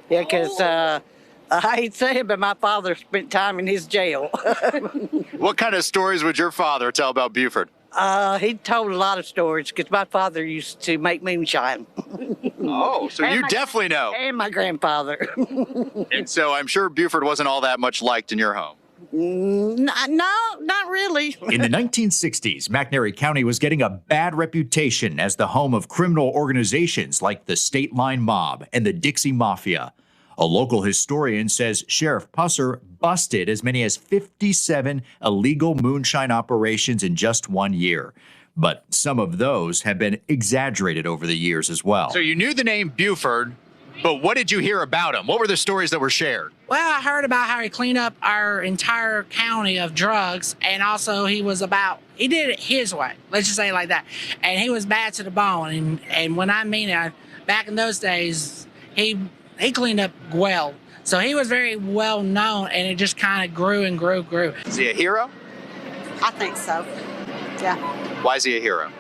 Yeah, because I hate to say it, but my father spent time in his jail. What kind of stories would your father tell about Buford? He told a lot of stories because my father used to make moonshine. Oh, so you definitely know. And my grandfather. And so I'm sure Buford wasn't all that much liked in your home. No, not really. In the 1960s, McNairy County was getting a bad reputation as the home of criminal organizations like the State Line Mob and the Dixie Mafia. A local historian says Sheriff Pusser busted as many as 57 illegal moonshine operations in just 1 year. But some of those have been exaggerated over the years as well. So you knew the name Buford, but what did you hear about him? What were the stories that were shared? Well, I heard about how he cleaned up our entire county of drugs, and also he did it his way. Let's just say it like that. And he was bad to the bone. And when I mean it, back in those days, he cleaned up well. So he was very well known, and it just kind of grew and grew. Is he a hero? I think so, yeah. Why is he a hero?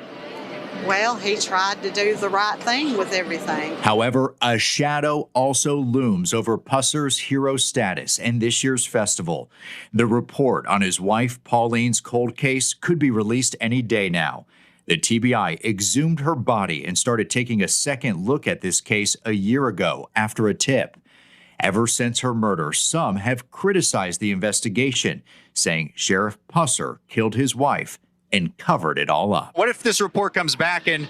Well, he tried to do the right thing with everything. However, a shadow also looms over Pusser's hero status and this year's festival. The report on his wife Pauline's cold case could be released any day now. The TBI exhumed her body and started taking a second look at this case a year ago after a tip. Ever since her murder, some have criticized the investigation, saying Sheriff Pusser killed his wife and covered it all up. What if this report comes back and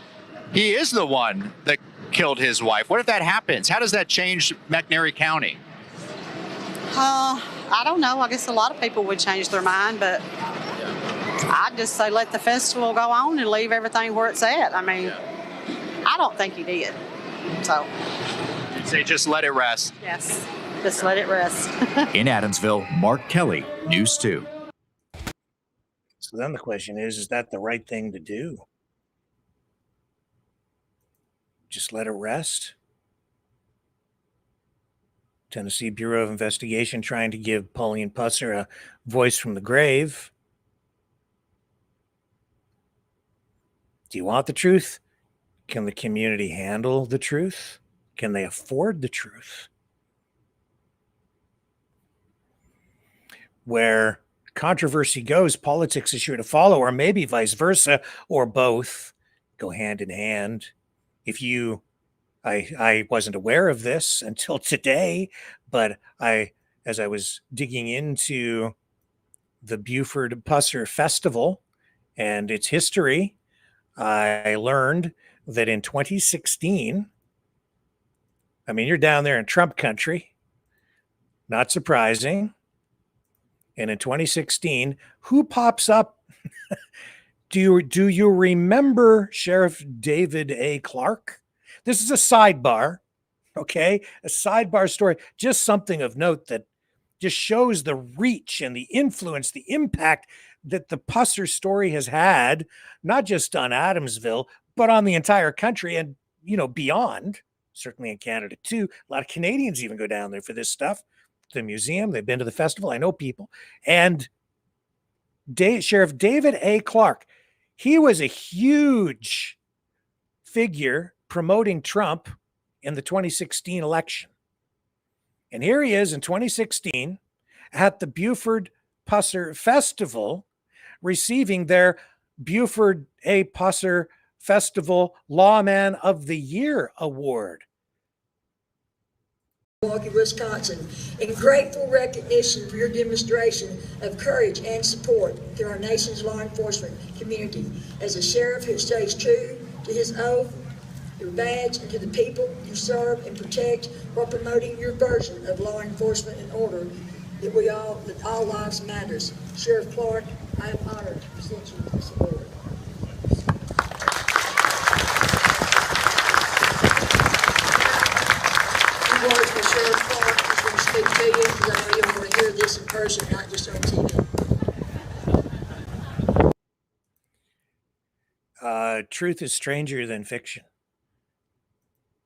he is the one that killed his wife? What if that happens? How does that change McNairy County? I don't know. I guess a lot of people would change their mind, but I'd just say let the festival go on and leave everything where it's at. I mean, I don't think he did. So You'd say just let it rest. yes, just let it rest. In Adamsville, Mark Kelly, News 2. So then the question is that the right thing to do? Just let it rest? Tennessee Bureau of Investigation trying to give Pauline Pusser a voice from the grave. Do you want the truth? Can the community handle the truth? Can they afford the truth? Where controversy goes, politics is sure to follow, or maybe vice versa, or both go hand in hand. I wasn't aware of this until today, but as I was digging into the Buford Pusser Festival and its history, I learned that in 2016, I mean, you're down there in Trump country, not surprising. And in 2016, who pops up? Do you remember Sheriff David A. Clark? This is a sidebar, okay? A sidebar story, just something of note that just shows the reach and the influence, the impact that the Pusser story has had, not just on Adamsville, but on the entire country and, beyond, certainly in Canada too. A lot of Canadians even go down there for this stuff. The museum, they've been to the festival. I know people. And Sheriff David A. Clark, he was a huge figure promoting Trump in the 2016 election. And here he is in 2016 at the Buford Pusser Festival receiving their Buford A. Pusser Festival Lawman of the Year award. Milwaukee, Wisconsin, in grateful recognition for your demonstration of courage and support to our nation's law enforcement community. As a sheriff who stays true to his oath, your badge, and to the people you serve and protect, while promoting your version of law enforcement and order, that all lives matters. Sheriff Clark, I am honored to present you this award. Words for Sheriff Clark is going to speak to you, because I know you'll want to hear this in person, not just on TV. Truth is stranger than fiction.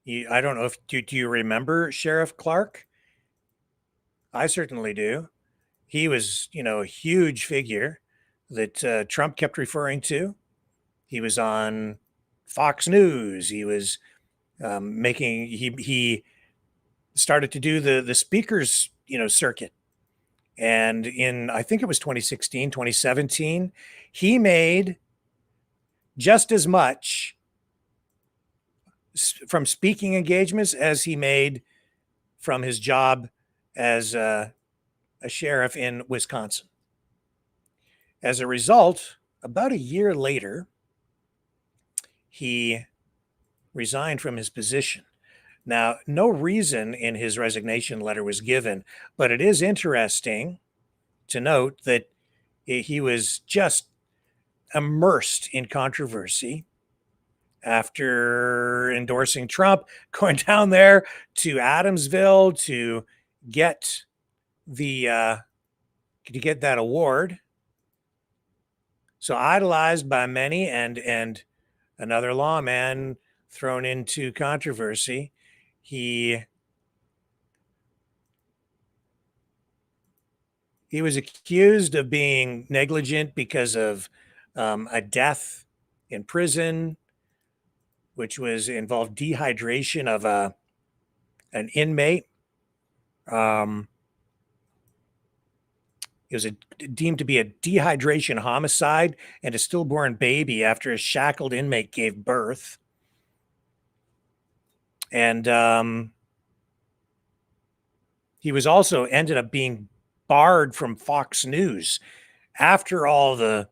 I don't know if do you remember Sheriff Clark? I certainly do. He was, a huge figure that Trump kept referring to. He was on Fox News. He was he started to do the speakers, circuit. And in, I think it was 2016, 2017, he made just as much from speaking engagements as he made from his job as a sheriff in Wisconsin. As a result, about a year later, he resigned from his position. Now, no reason in his resignation letter was given, but it is interesting to note that he was just immersed in controversy after endorsing Trump, going down there to Adamsville to get that award. So idolized by many, and another lawman thrown into controversy. He was accused of being negligent because of a death in prison, which involved dehydration of an inmate. It was deemed to be a dehydration homicide and a stillborn baby after a shackled inmate gave birth. And he was also ended up being barred from Fox News after all the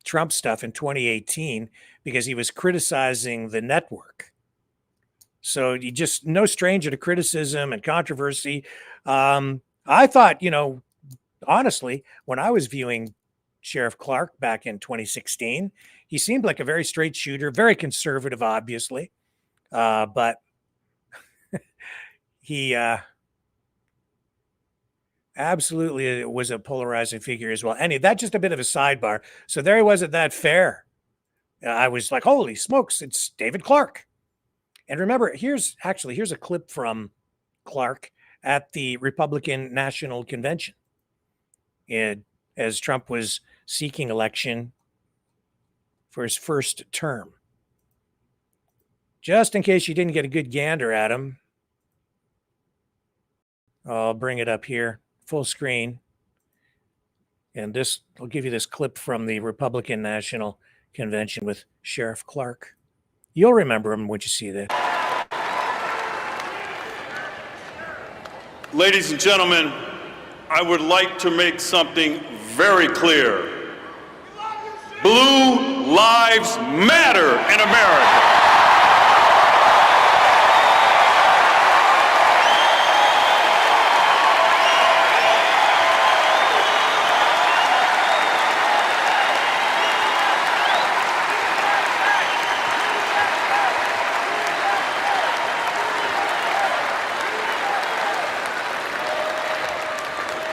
Trump stuff in 2018 because he was criticizing the network. So he just no stranger to criticism and controversy. I thought, honestly, when I was viewing Sheriff Clark back in 2016, he seemed like a very straight shooter, very conservative, obviously. But he absolutely was a polarizing figure as well. Anyway, that's just a bit of a sidebar. So there he was at that fair. I was like, holy smokes, it's David Clark. And remember, here's a clip from Clark at the Republican National Convention as Trump was seeking election for his first term. Just in case you didn't get a good gander at him, I'll bring it up here, full screen. And I'll give you this clip from the Republican National Convention with Sheriff Clark. You'll remember him when you see this. Ladies and gentlemen, I would like to make something very clear. Blue lives matter in America.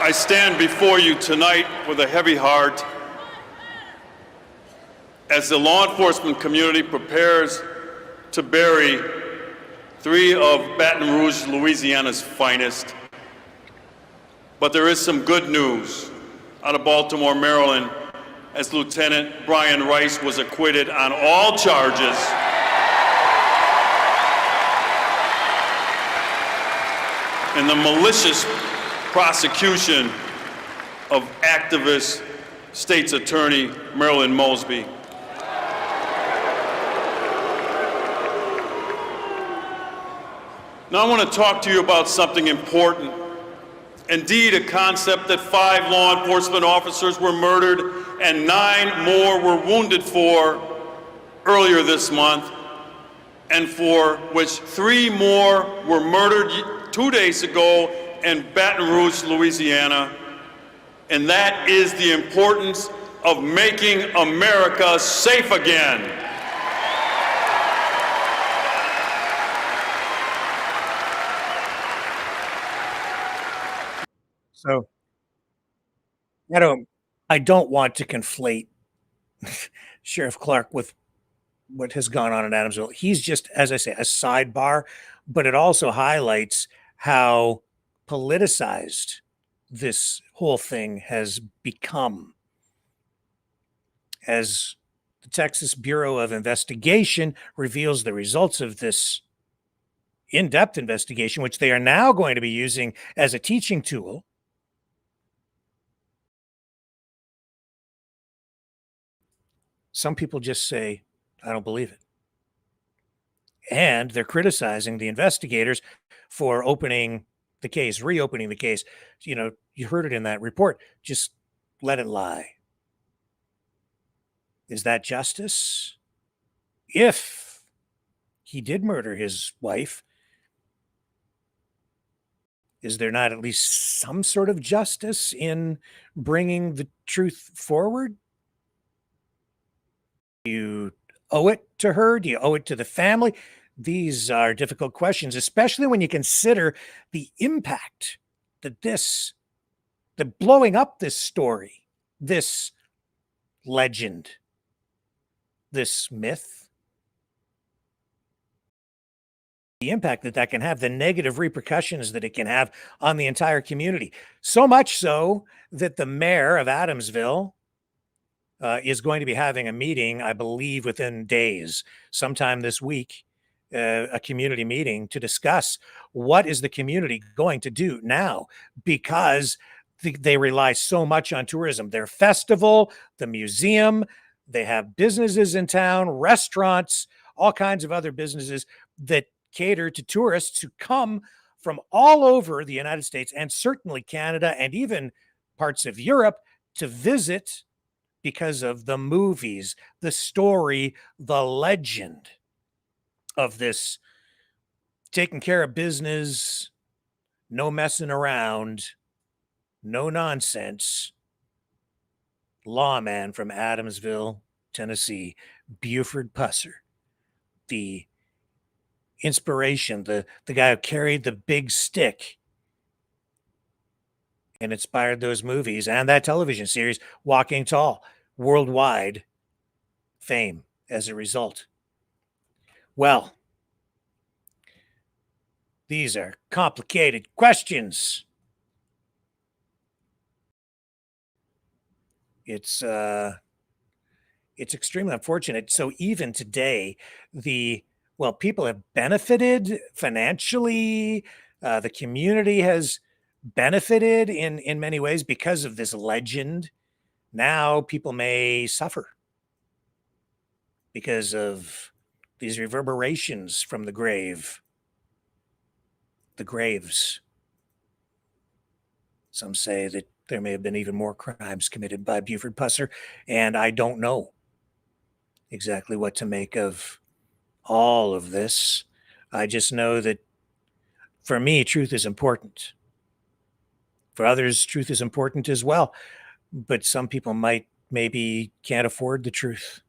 I stand before you tonight with a heavy heart as the law enforcement community prepares to bury three of Baton Rouge, Louisiana's finest. But there is some good news out of Baltimore, Maryland, as Lieutenant Brian Rice was acquitted on all charges in the malicious prosecution of activist State's Attorney Marilyn Mosby. Now I want to talk to you about something important. Indeed, a concept that 5 law enforcement officers were murdered and 9 more were wounded for earlier this month, and for which 3 more were murdered 2 days ago in Baton Rouge, Louisiana. And that is the importance of making America safe again. So I don't want to conflate Sheriff Clark with what has gone on in Adamsville. He's just, as I say, a sidebar, but it also highlights how politicized this whole thing has become. As the Texas Bureau of Investigation reveals the results of this in-depth investigation, which they are now going to be using as a teaching tool, some people just say, I don't believe it. And they're criticizing the investigators for opening the case, reopening the case. You know, you heard it in that report. Just let it lie. Is that justice? If he did murder his wife, is there not at least some sort of justice in bringing the truth forward? Do you owe it to her? Do you owe it to the family? These are difficult questions, especially when you consider the impact that the blowing up this story, this legend, this myth, the impact that that can have, the negative repercussions that it can have on the entire community. So much so that the mayor of Adamsville is going to be having a meeting, I believe, within days, sometime this week, a community meeting to discuss what is the community going to do now, because they rely so much on tourism. Their festival, the museum, they have businesses in town, restaurants, all kinds of other businesses that cater to tourists who come from all over the United States and certainly Canada and even parts of Europe to visit because of the movies, the story, the legend of this taking care of business, no messing around, no nonsense lawman from Adamsville, Tennessee, Buford Pusser, the inspiration, the guy who carried the big stick and inspired those movies and that television series, Walking Tall, worldwide fame as a result. Well, these are complicated questions. It's extremely unfortunate. So even today, people have benefited financially. The community has benefited in many ways because of this legend. Now people may suffer because of these reverberations from the graves. Some say that there may have been even more crimes committed by Buford Pusser, and I don't know exactly what to make of all of this. I just know that for me, truth is important. For others, truth is important as well. But some people maybe can't afford the truth.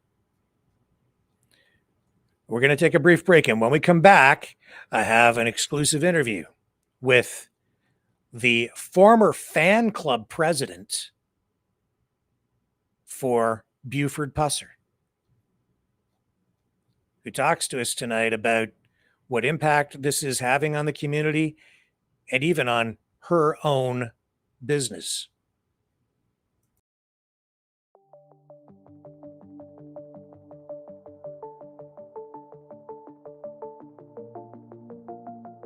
We're going to take a brief break, and when we come back, I have an exclusive interview with the former fan club president for Buford Pusser, who talks to us tonight about what impact this is having on the community and even on her own business.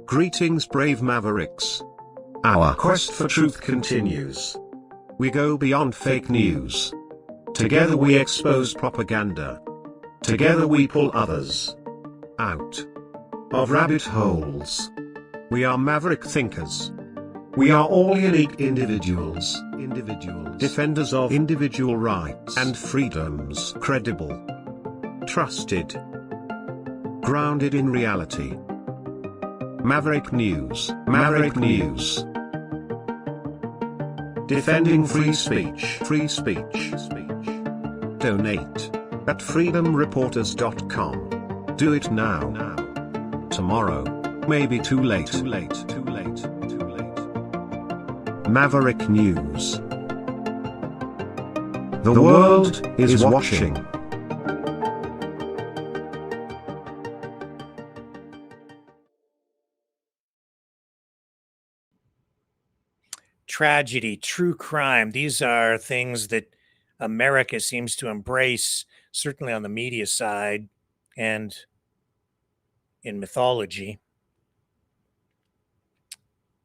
Greetings, brave Mavericks. Our quest for truth continues. We go beyond fake news. Together we expose propaganda. Together we pull others out of rabbit holes. We are maverick thinkers. We are all unique individuals, defenders of individual rights and freedoms, credible, trusted, grounded in reality. Maverick News, Maverick News. Defending free speech, Donate at freedomreporters.com. Do it now. Tomorrow may be too late. Maverick News. The world is watching. Tragedy, true crime. These are things that America seems to embrace, certainly on the media side and in mythology.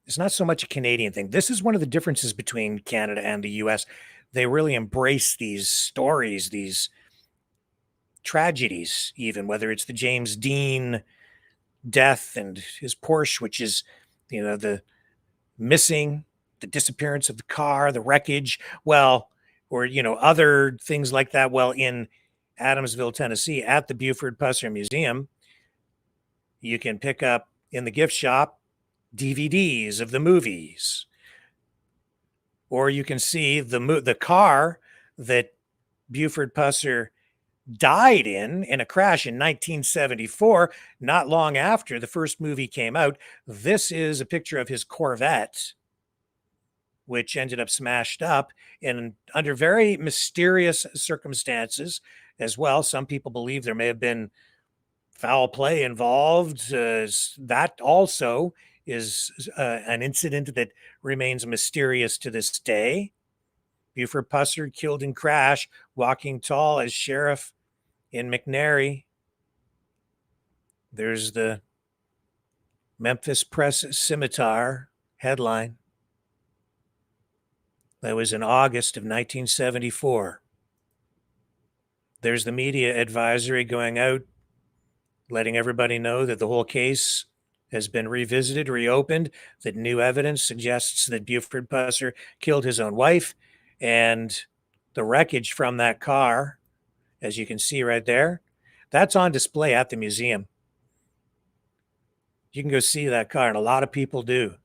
It's not so much a Canadian thing. This is one of the differences between Canada and the US. They really embrace these stories, these tragedies, even whether it's the James Dean death and his Porsche, which is, the missing, the disappearance of the car, the wreckage, or other things like that. Well, in Adamsville, Tennessee, at the Buford Pusser Museum, you can pick up in the gift shop DVDs of the movies, or you can see the car that Buford Pusser died in a crash in 1974, not long after the first movie came out. This is a picture of his Corvette, which ended up smashed up under very mysterious circumstances as well. Some people believe there may have been foul play involved. That also is an incident that remains mysterious to this day. Buford Pusser killed in crash, walking tall as sheriff in McNairy. There's the Memphis Press Scimitar headline. That was in August of 1974. There's the media advisory going out, letting everybody know that the whole case has been revisited, reopened, that new evidence suggests that Buford Pusser killed his own wife, and the wreckage from that car, as you can see right there, that's on display at the museum. You can go see that car, and a lot of people do.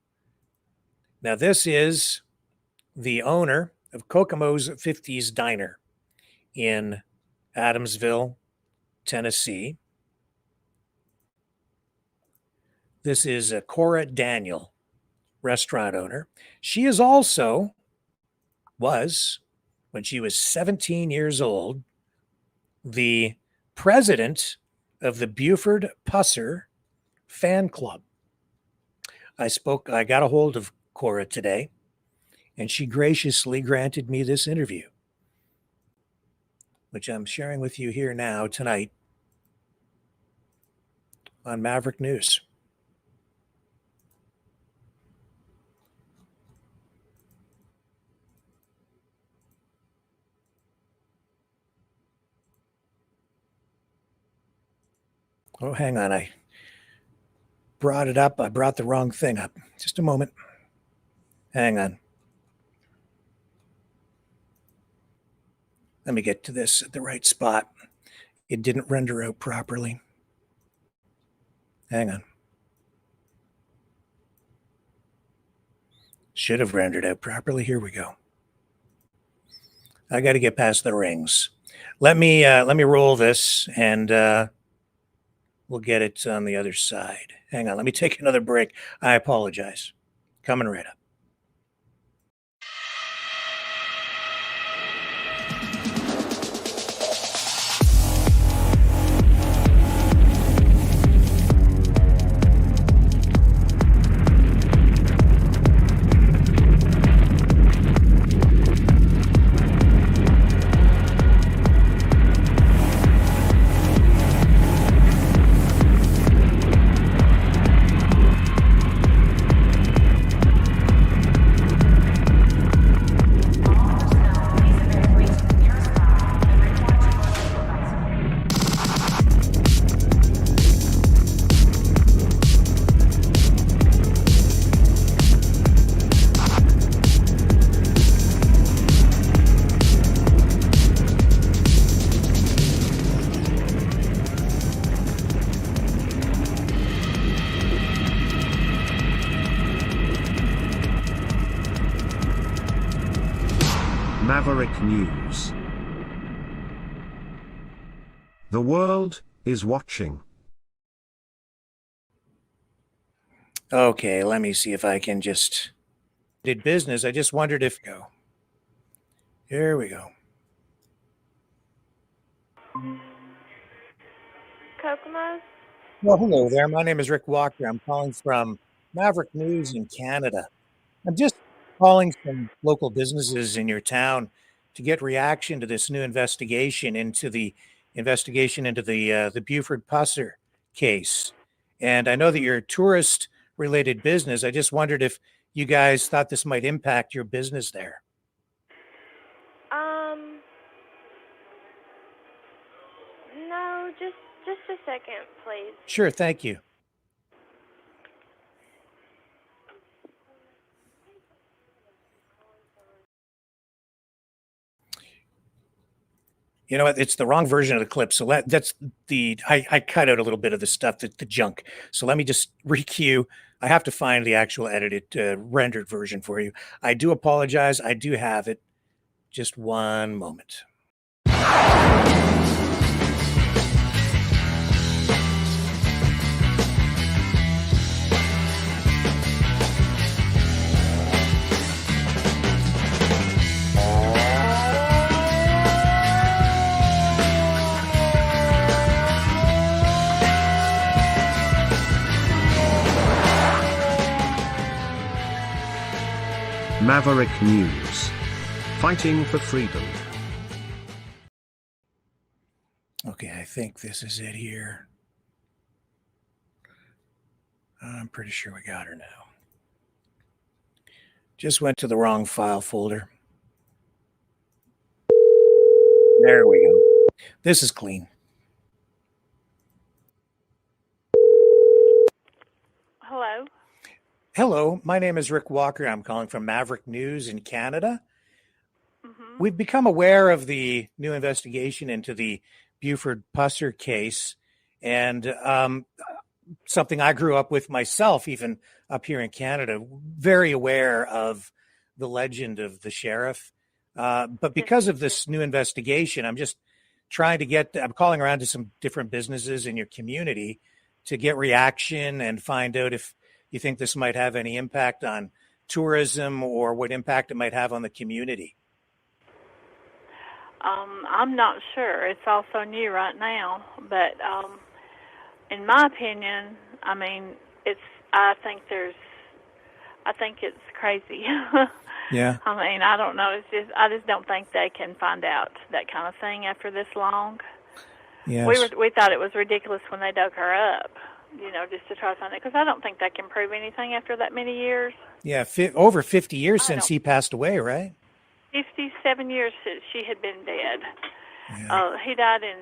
Now, this is the owner of Kokomo's 50s Diner in Adamsville, Tennessee. This is Cora Daniel, restaurant owner. She is also, when she was 17 years old, the president of the Buford Pusser fan club. I got a hold of Cora today, and she graciously granted me this interview, which I'm sharing with you here now tonight on Maverick News. Oh, hang on. I brought it up. I brought the wrong thing up. Just a moment. Hang on. Let me get to this at the right spot. It didn't render out properly. Hang on. Should have rendered out properly. Here we go. I got to get past the rings. Let me roll this, and we'll get it on the other side. Hang on. Let me take another break. I apologize. Coming right up. Maverick News. The world is watching. Okay, let me see if I can just did business. I just wondered if go. Here we go. Kokomo? Well, hello there. My name is Rick Walker. I'm calling from Maverick News in Canada. I'm just calling some local businesses in your town to get reaction to this new investigation into the Buford Pusser case. And I know that you're a tourist-related business. I just wondered if you guys thought this might impact your business there. No, just a second, please. Sure, thank you. You know what? It's the wrong version of the clip. So that's I cut out a little bit of the stuff, the junk. So let me just recue. I have to find the actual edited, rendered version for you. I do apologize. I do have it. Just one moment. Maverick News. Fighting for freedom. Okay, I think this is it here. I'm pretty sure we got her now. Just went to the wrong file folder. There we go. This is clean. Hello? Hello, my name is Rick Walker. I'm calling from Maverick News in Canada. Mm-hmm. We've become aware of the new investigation into the Buford Pusser case, and something I grew up with myself, even up here in Canada, very aware of the legend of the sheriff. But because of this new investigation, I'm just I'm calling around to some different businesses in your community to get reaction and find out if you think this might have any impact on tourism or what impact it might have on the community. I'm not sure. It's also new right now, but in my opinion, I mean, I think it's crazy. Yeah. I mean, I don't know. I just don't think they can find out that kind of thing after this long. Yes. We thought it was ridiculous when they dug her up, just to try to find it, because I don't think they can prove anything after that many years. Yeah, over 50 years since he passed away, right? 57 years since she had been dead. Yeah. He died in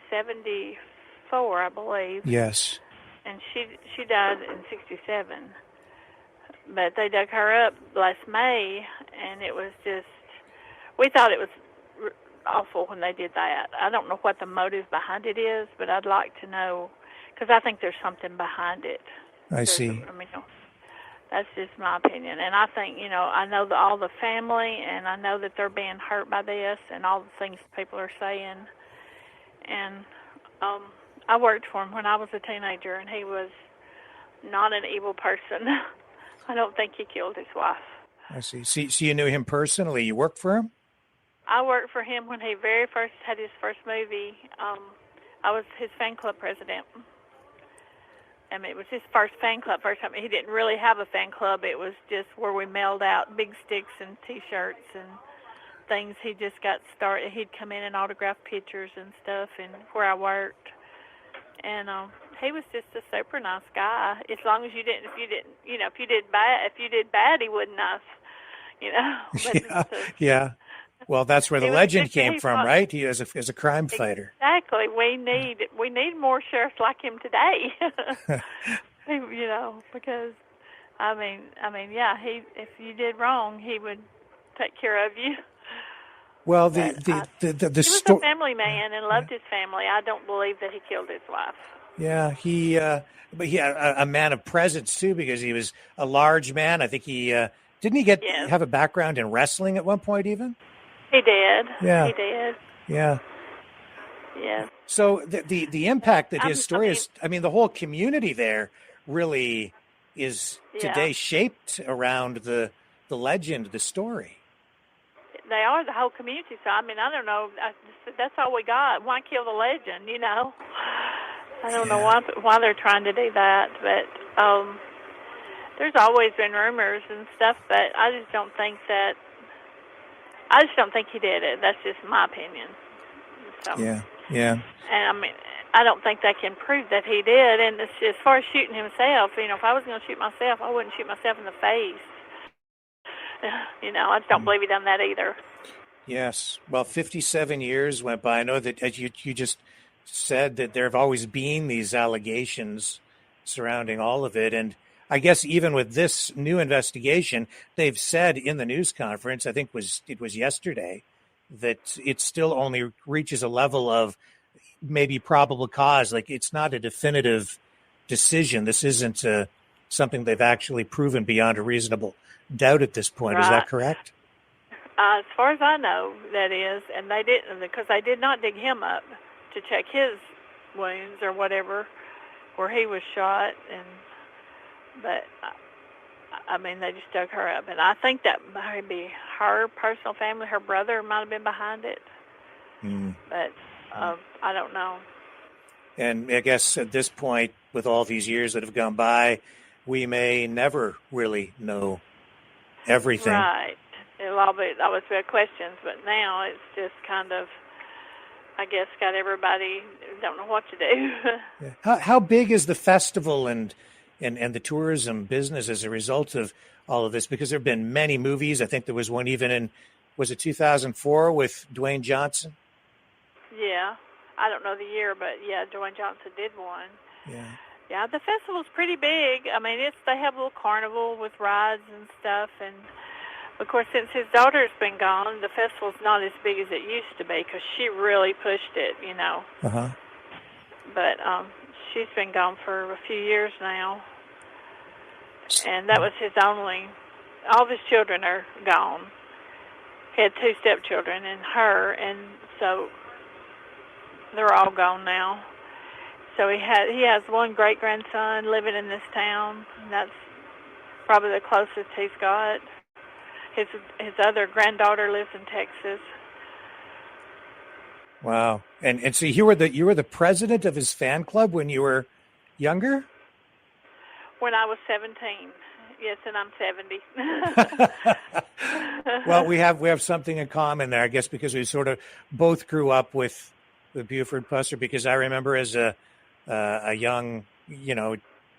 74, I believe. Yes. And she died in 67. But they dug her up last May, and it was just, we thought it was awful when they did that. I don't know what the motive behind it is, but I'd like to know, because I think there's something behind it. I see. That's just my opinion. And I think, I know all the family, and I know that they're being hurt by this and all the things people are saying. And I worked for him when I was a teenager, and he was not an evil person. I don't think he killed his wife. I see. So you knew him personally? You worked for him? I worked for him when he very first had his first movie. I was his fan club president. I mean, it was his first fan club. First time he didn't really have a fan club. It was just where we mailed out big sticks and T-shirts and things. He just got started. He'd come in and autograph pictures and stuff, and where I worked. And he was just a super nice guy. As long as if you did bad, he wasn't nice. But yeah. Well, that's where the legend came from, right? He as a crime fighter. Exactly. We need more sheriffs like him today. Because I mean, yeah. If you did wrong, he would take care of you. Well, he was a family man and loved his family. I don't believe that he killed his wife. Yeah, but he a man of presence too, because he was a large man. I think he have a background in wrestling at one point, even. He did. Yeah. He did. Yeah. Yeah. So the impact that his story is, I mean, the whole community there really is today shaped around the legend, the story. They are the whole community. So, I mean, I don't know. That's all we got. Why kill the legend, you know? I don't know why they're trying to do that. But there's always been rumors and stuff, but I just don't think he did it. That's just my opinion. So, Yeah. And, I mean, I don't think they can prove that he did. And it's just, as far as shooting himself, you know, if I was going to shoot myself, I wouldn't shoot myself in the face. You know, I just don't believe he done that either. Yes. Well, 57 years went by. I know that, as you just said, that there have always been these allegations surrounding all of it. And I guess even with this new investigation, they've said in the news conference, I think it was yesterday, that it still only reaches a level of maybe probable cause. Like, it's not a definitive decision. This isn't something they've actually proven beyond a reasonable doubt at this point. Right. Is that correct? As far as I know, that is. And they didn't, because they did not dig him up to check his wounds or whatever, where he was shot. But I mean, they just dug her up. And I think that might be her personal family. Her brother might have been behind it. But I don't know. And I guess at this point, with all these years that have gone by, we may never really know everything. Right. It'll always be questions, but now it's just kind of, I guess, got everybody don't know what to do. Yeah. How big is the festival and the tourism business as a result of all of this? Because there have been many movies. I think there was one even in, was it 2004 with Dwayne Johnson? Yeah. I don't know the year, but yeah, Dwayne Johnson did one. Yeah. Yeah, the festival's pretty big. I mean, they have a little carnival with rides and stuff. And, of course, since his daughter's been gone, the festival's not as big as it used to be because she really pushed it, you know. Uh-huh. But she's been gone for a few years now. And that was his only. All of his children are gone. He had 2 stepchildren and her, and so they're all gone now. So he has one great-grandson living in this town, and that's probably the closest he's got. His other granddaughter lives in Texas. Wow. And so you were the president of his fan club when you were younger? When I was 17. Yes, and I'm 70. Well, we have something in common there, I guess, because we sort of both grew up with Buford Pusser, because I remember as a young,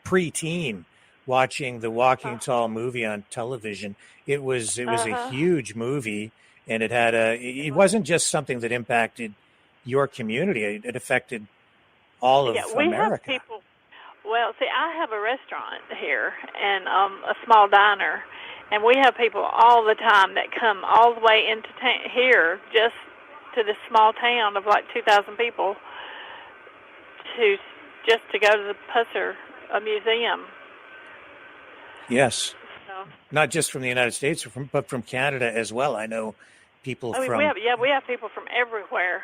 preteen watching the Walking Tall movie on television. It was a huge movie, and it wasn't just something that impacted your community. It affected all of America. Have people. Well, see, I have a restaurant here and a small diner, and we have people all the time that come all the way into here, just to this small town of like 2,000 people, just to go to the Pusser Museum. Yes. So, not just from the United States, but from Canada as well. I know people from. We have people from everywhere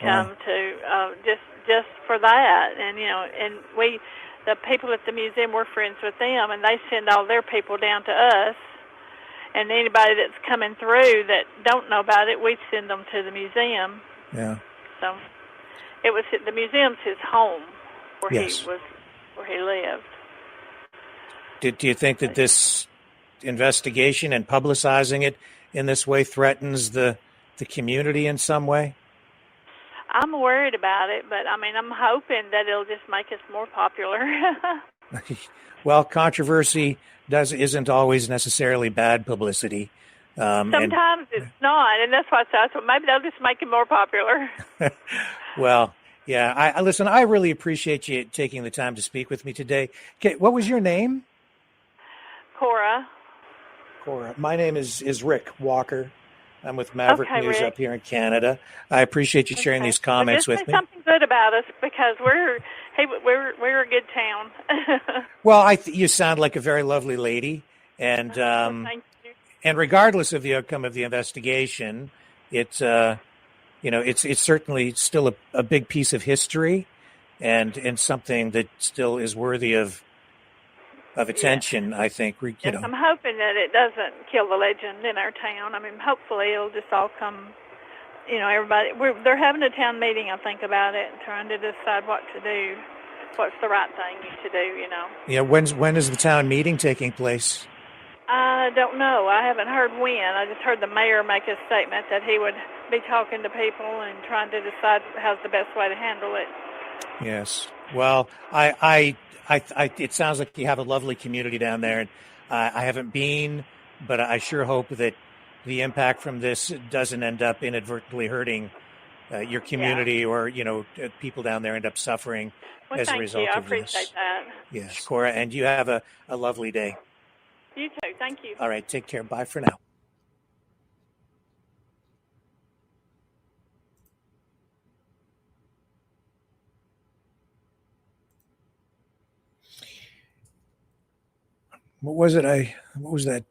come to just for that, and and the people at the museum, we're friends with them, and they send all their people down to us. And anybody that's coming through that don't know about it, we send them to the museum. Yeah. So the museum's his home, where he lived. Do you think that this investigation and publicizing it in this way threatens the community in some way? I'm worried about it, but I mean, I'm hoping that it'll just make us more popular. Well, controversy isn't always necessarily bad publicity. Sometimes it's not, and that's why I thought maybe they'll just make it more popular. Well, yeah. Listen, I really appreciate you taking the time to speak with me today. Okay, what was your name? Cora. My name is Rick Walker. I'm with Maverick News Rick. Up here in Canada. I appreciate you sharing these comments with me. Say something good about us, because we're a good town. Well, you sound like a very lovely lady, and thank you. And regardless of the outcome of the investigation, it's it's certainly still a big piece of history, and something that still is worthy of attention. Yes. I think. Yes, I'm hoping that it doesn't kill the legend in our town. I mean, hopefully it'll just all come. Everybody. They're having a town meeting, I think, about it, and trying to decide what to do, what's the right thing to do. Yeah. When is the town meeting taking place? I don't know. I haven't heard when. I just heard the mayor make a statement that he would be talking to people and trying to decide how's the best way to handle it. Yes. Well, I it sounds like you have a lovely community down there, and I haven't been, but I sure hope that the impact from this doesn't end up inadvertently hurting your community, or people down there end up suffering as a result of this. I appreciate that. Yes, Cora, and you have a lovely day. You too. Thank you. All right, take care. Bye for now. What was that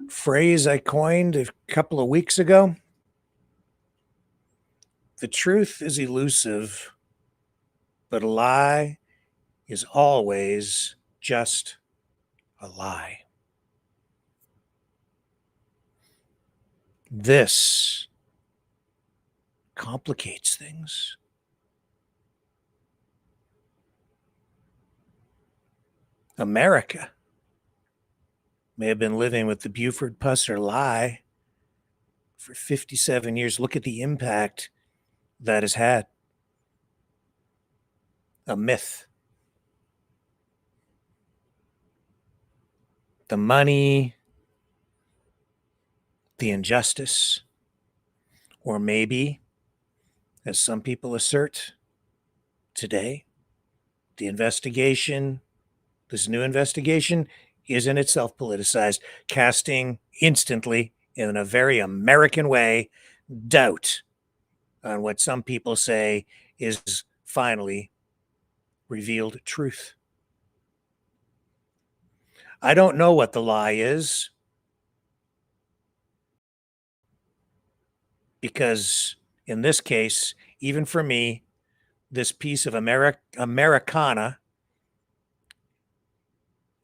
phrase I coined a couple of weeks ago? The truth is elusive, but a lie is always just a lie. This complicates things. America may have been living with the Buford Pusser lie for 57 years. Look at the impact that has had. A myth. The money, the injustice, or maybe, as some people assert today, the investigation, this new investigation, is in itself politicized, casting instantly, in a very American way, doubt on what some people say is finally revealed truth. I don't know what the lie is, because in this case, even for me, this piece of Americana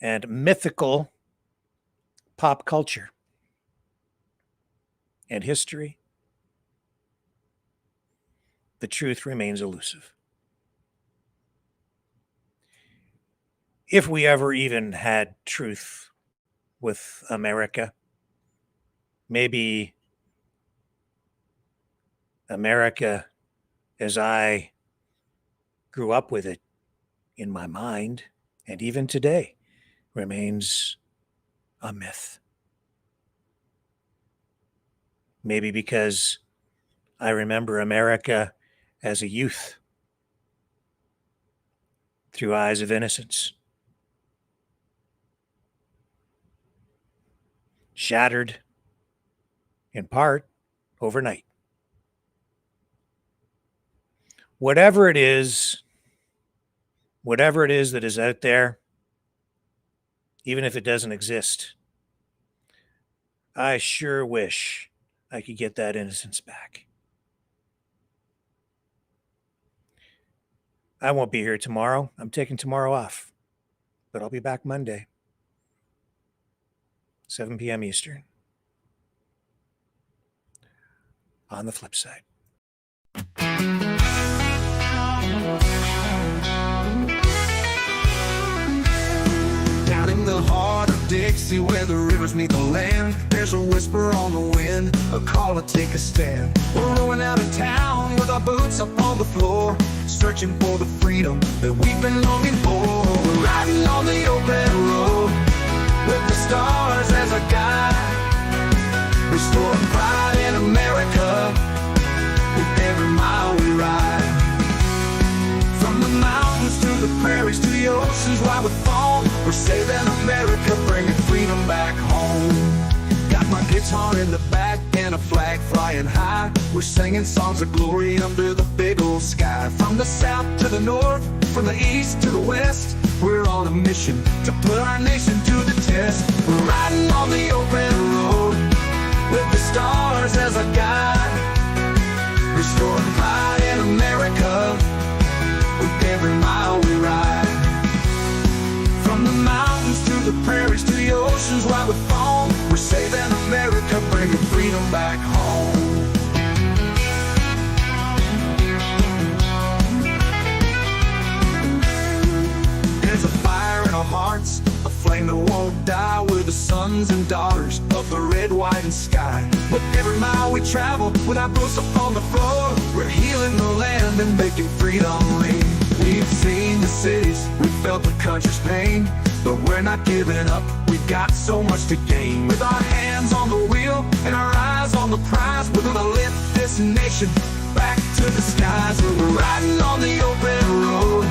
and mythical pop culture and history, the truth remains elusive. If we ever even had truth with America, maybe America, as I grew up with it in my mind, and even today, remains a myth. Maybe because I remember America as a youth through eyes of innocence, shattered in part overnight. Whatever it is that is out there, even if it doesn't exist, I sure wish I could get that innocence back. I won't be here tomorrow. I'm taking tomorrow off, but I'll be back Monday, 7 p.m. Eastern. On the flip side. Down in the heart of Dixie, where the rivers meet the land, there's a whisper on the wind, a call to take a stand. We're rolling out of town with our boots up on the floor, searching for the freedom that we've been longing for. We're riding on the open road with the stars as a guide, restoring pride in America with every mile we ride. From the mountains to the prairies to the oceans, wide with foam, we're saving America, bringing freedom back home. Got my guitar in the back and a flag flying high, we're singing songs of glory under the big old sky. From the south to the north, from the east to the west, we're on a mission to put our nation to the test. We're riding on the open road prairies to the oceans while we foam. We're saving America, bringing freedom back home. There's a fire in our hearts, a flame that won't die. We're the sons and daughters of the red, white, and sky. But every mile we travel with our boots up on the floor, we're healing the land and making freedom ring. We've seen the cities, we've felt the country's pain, but we're not giving up, we've got so much to gain. With our hands on the wheel and our eyes on the prize, we're gonna lift this nation back to the skies. We're riding on the open road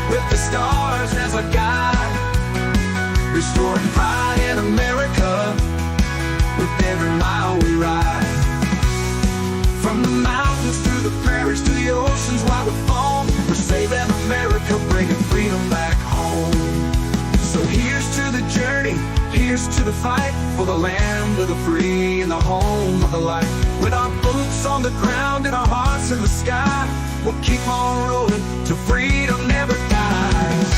with the stars as a guide, restoring pride in America with every mile we ride. From the mountains to the prairies to the oceans while we foam, we're saving America, bringing freedom back home. So here's to the journey, here's to the fight, for the land of the free and the home of the light. With our boots on the ground and our hearts in the sky, we'll keep on rolling till freedom never dies.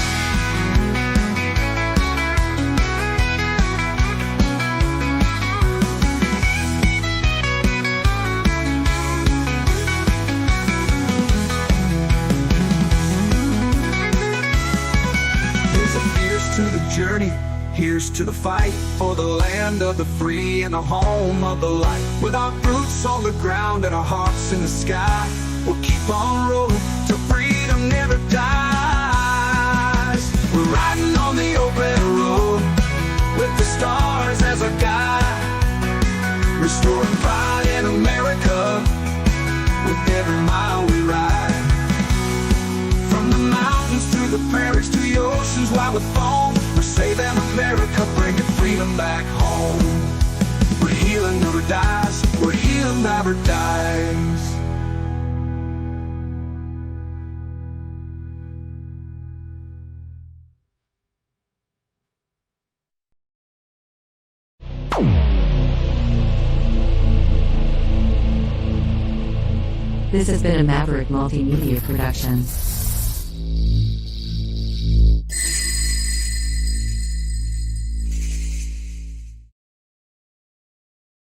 To the journey, here's to the fight, for the land of the free and the home of the light. With our boots on the ground and our hearts in the sky, we'll keep on rolling till freedom never dies. We're riding on the open road with the stars as our guide, restoring pride in America with every mile we ride. From the mountains to the prairies to the oceans while we foam, we're saving America, bringing freedom back home. We're healing never dies, we're healing never dies. This has been a Maverick Multimedia production.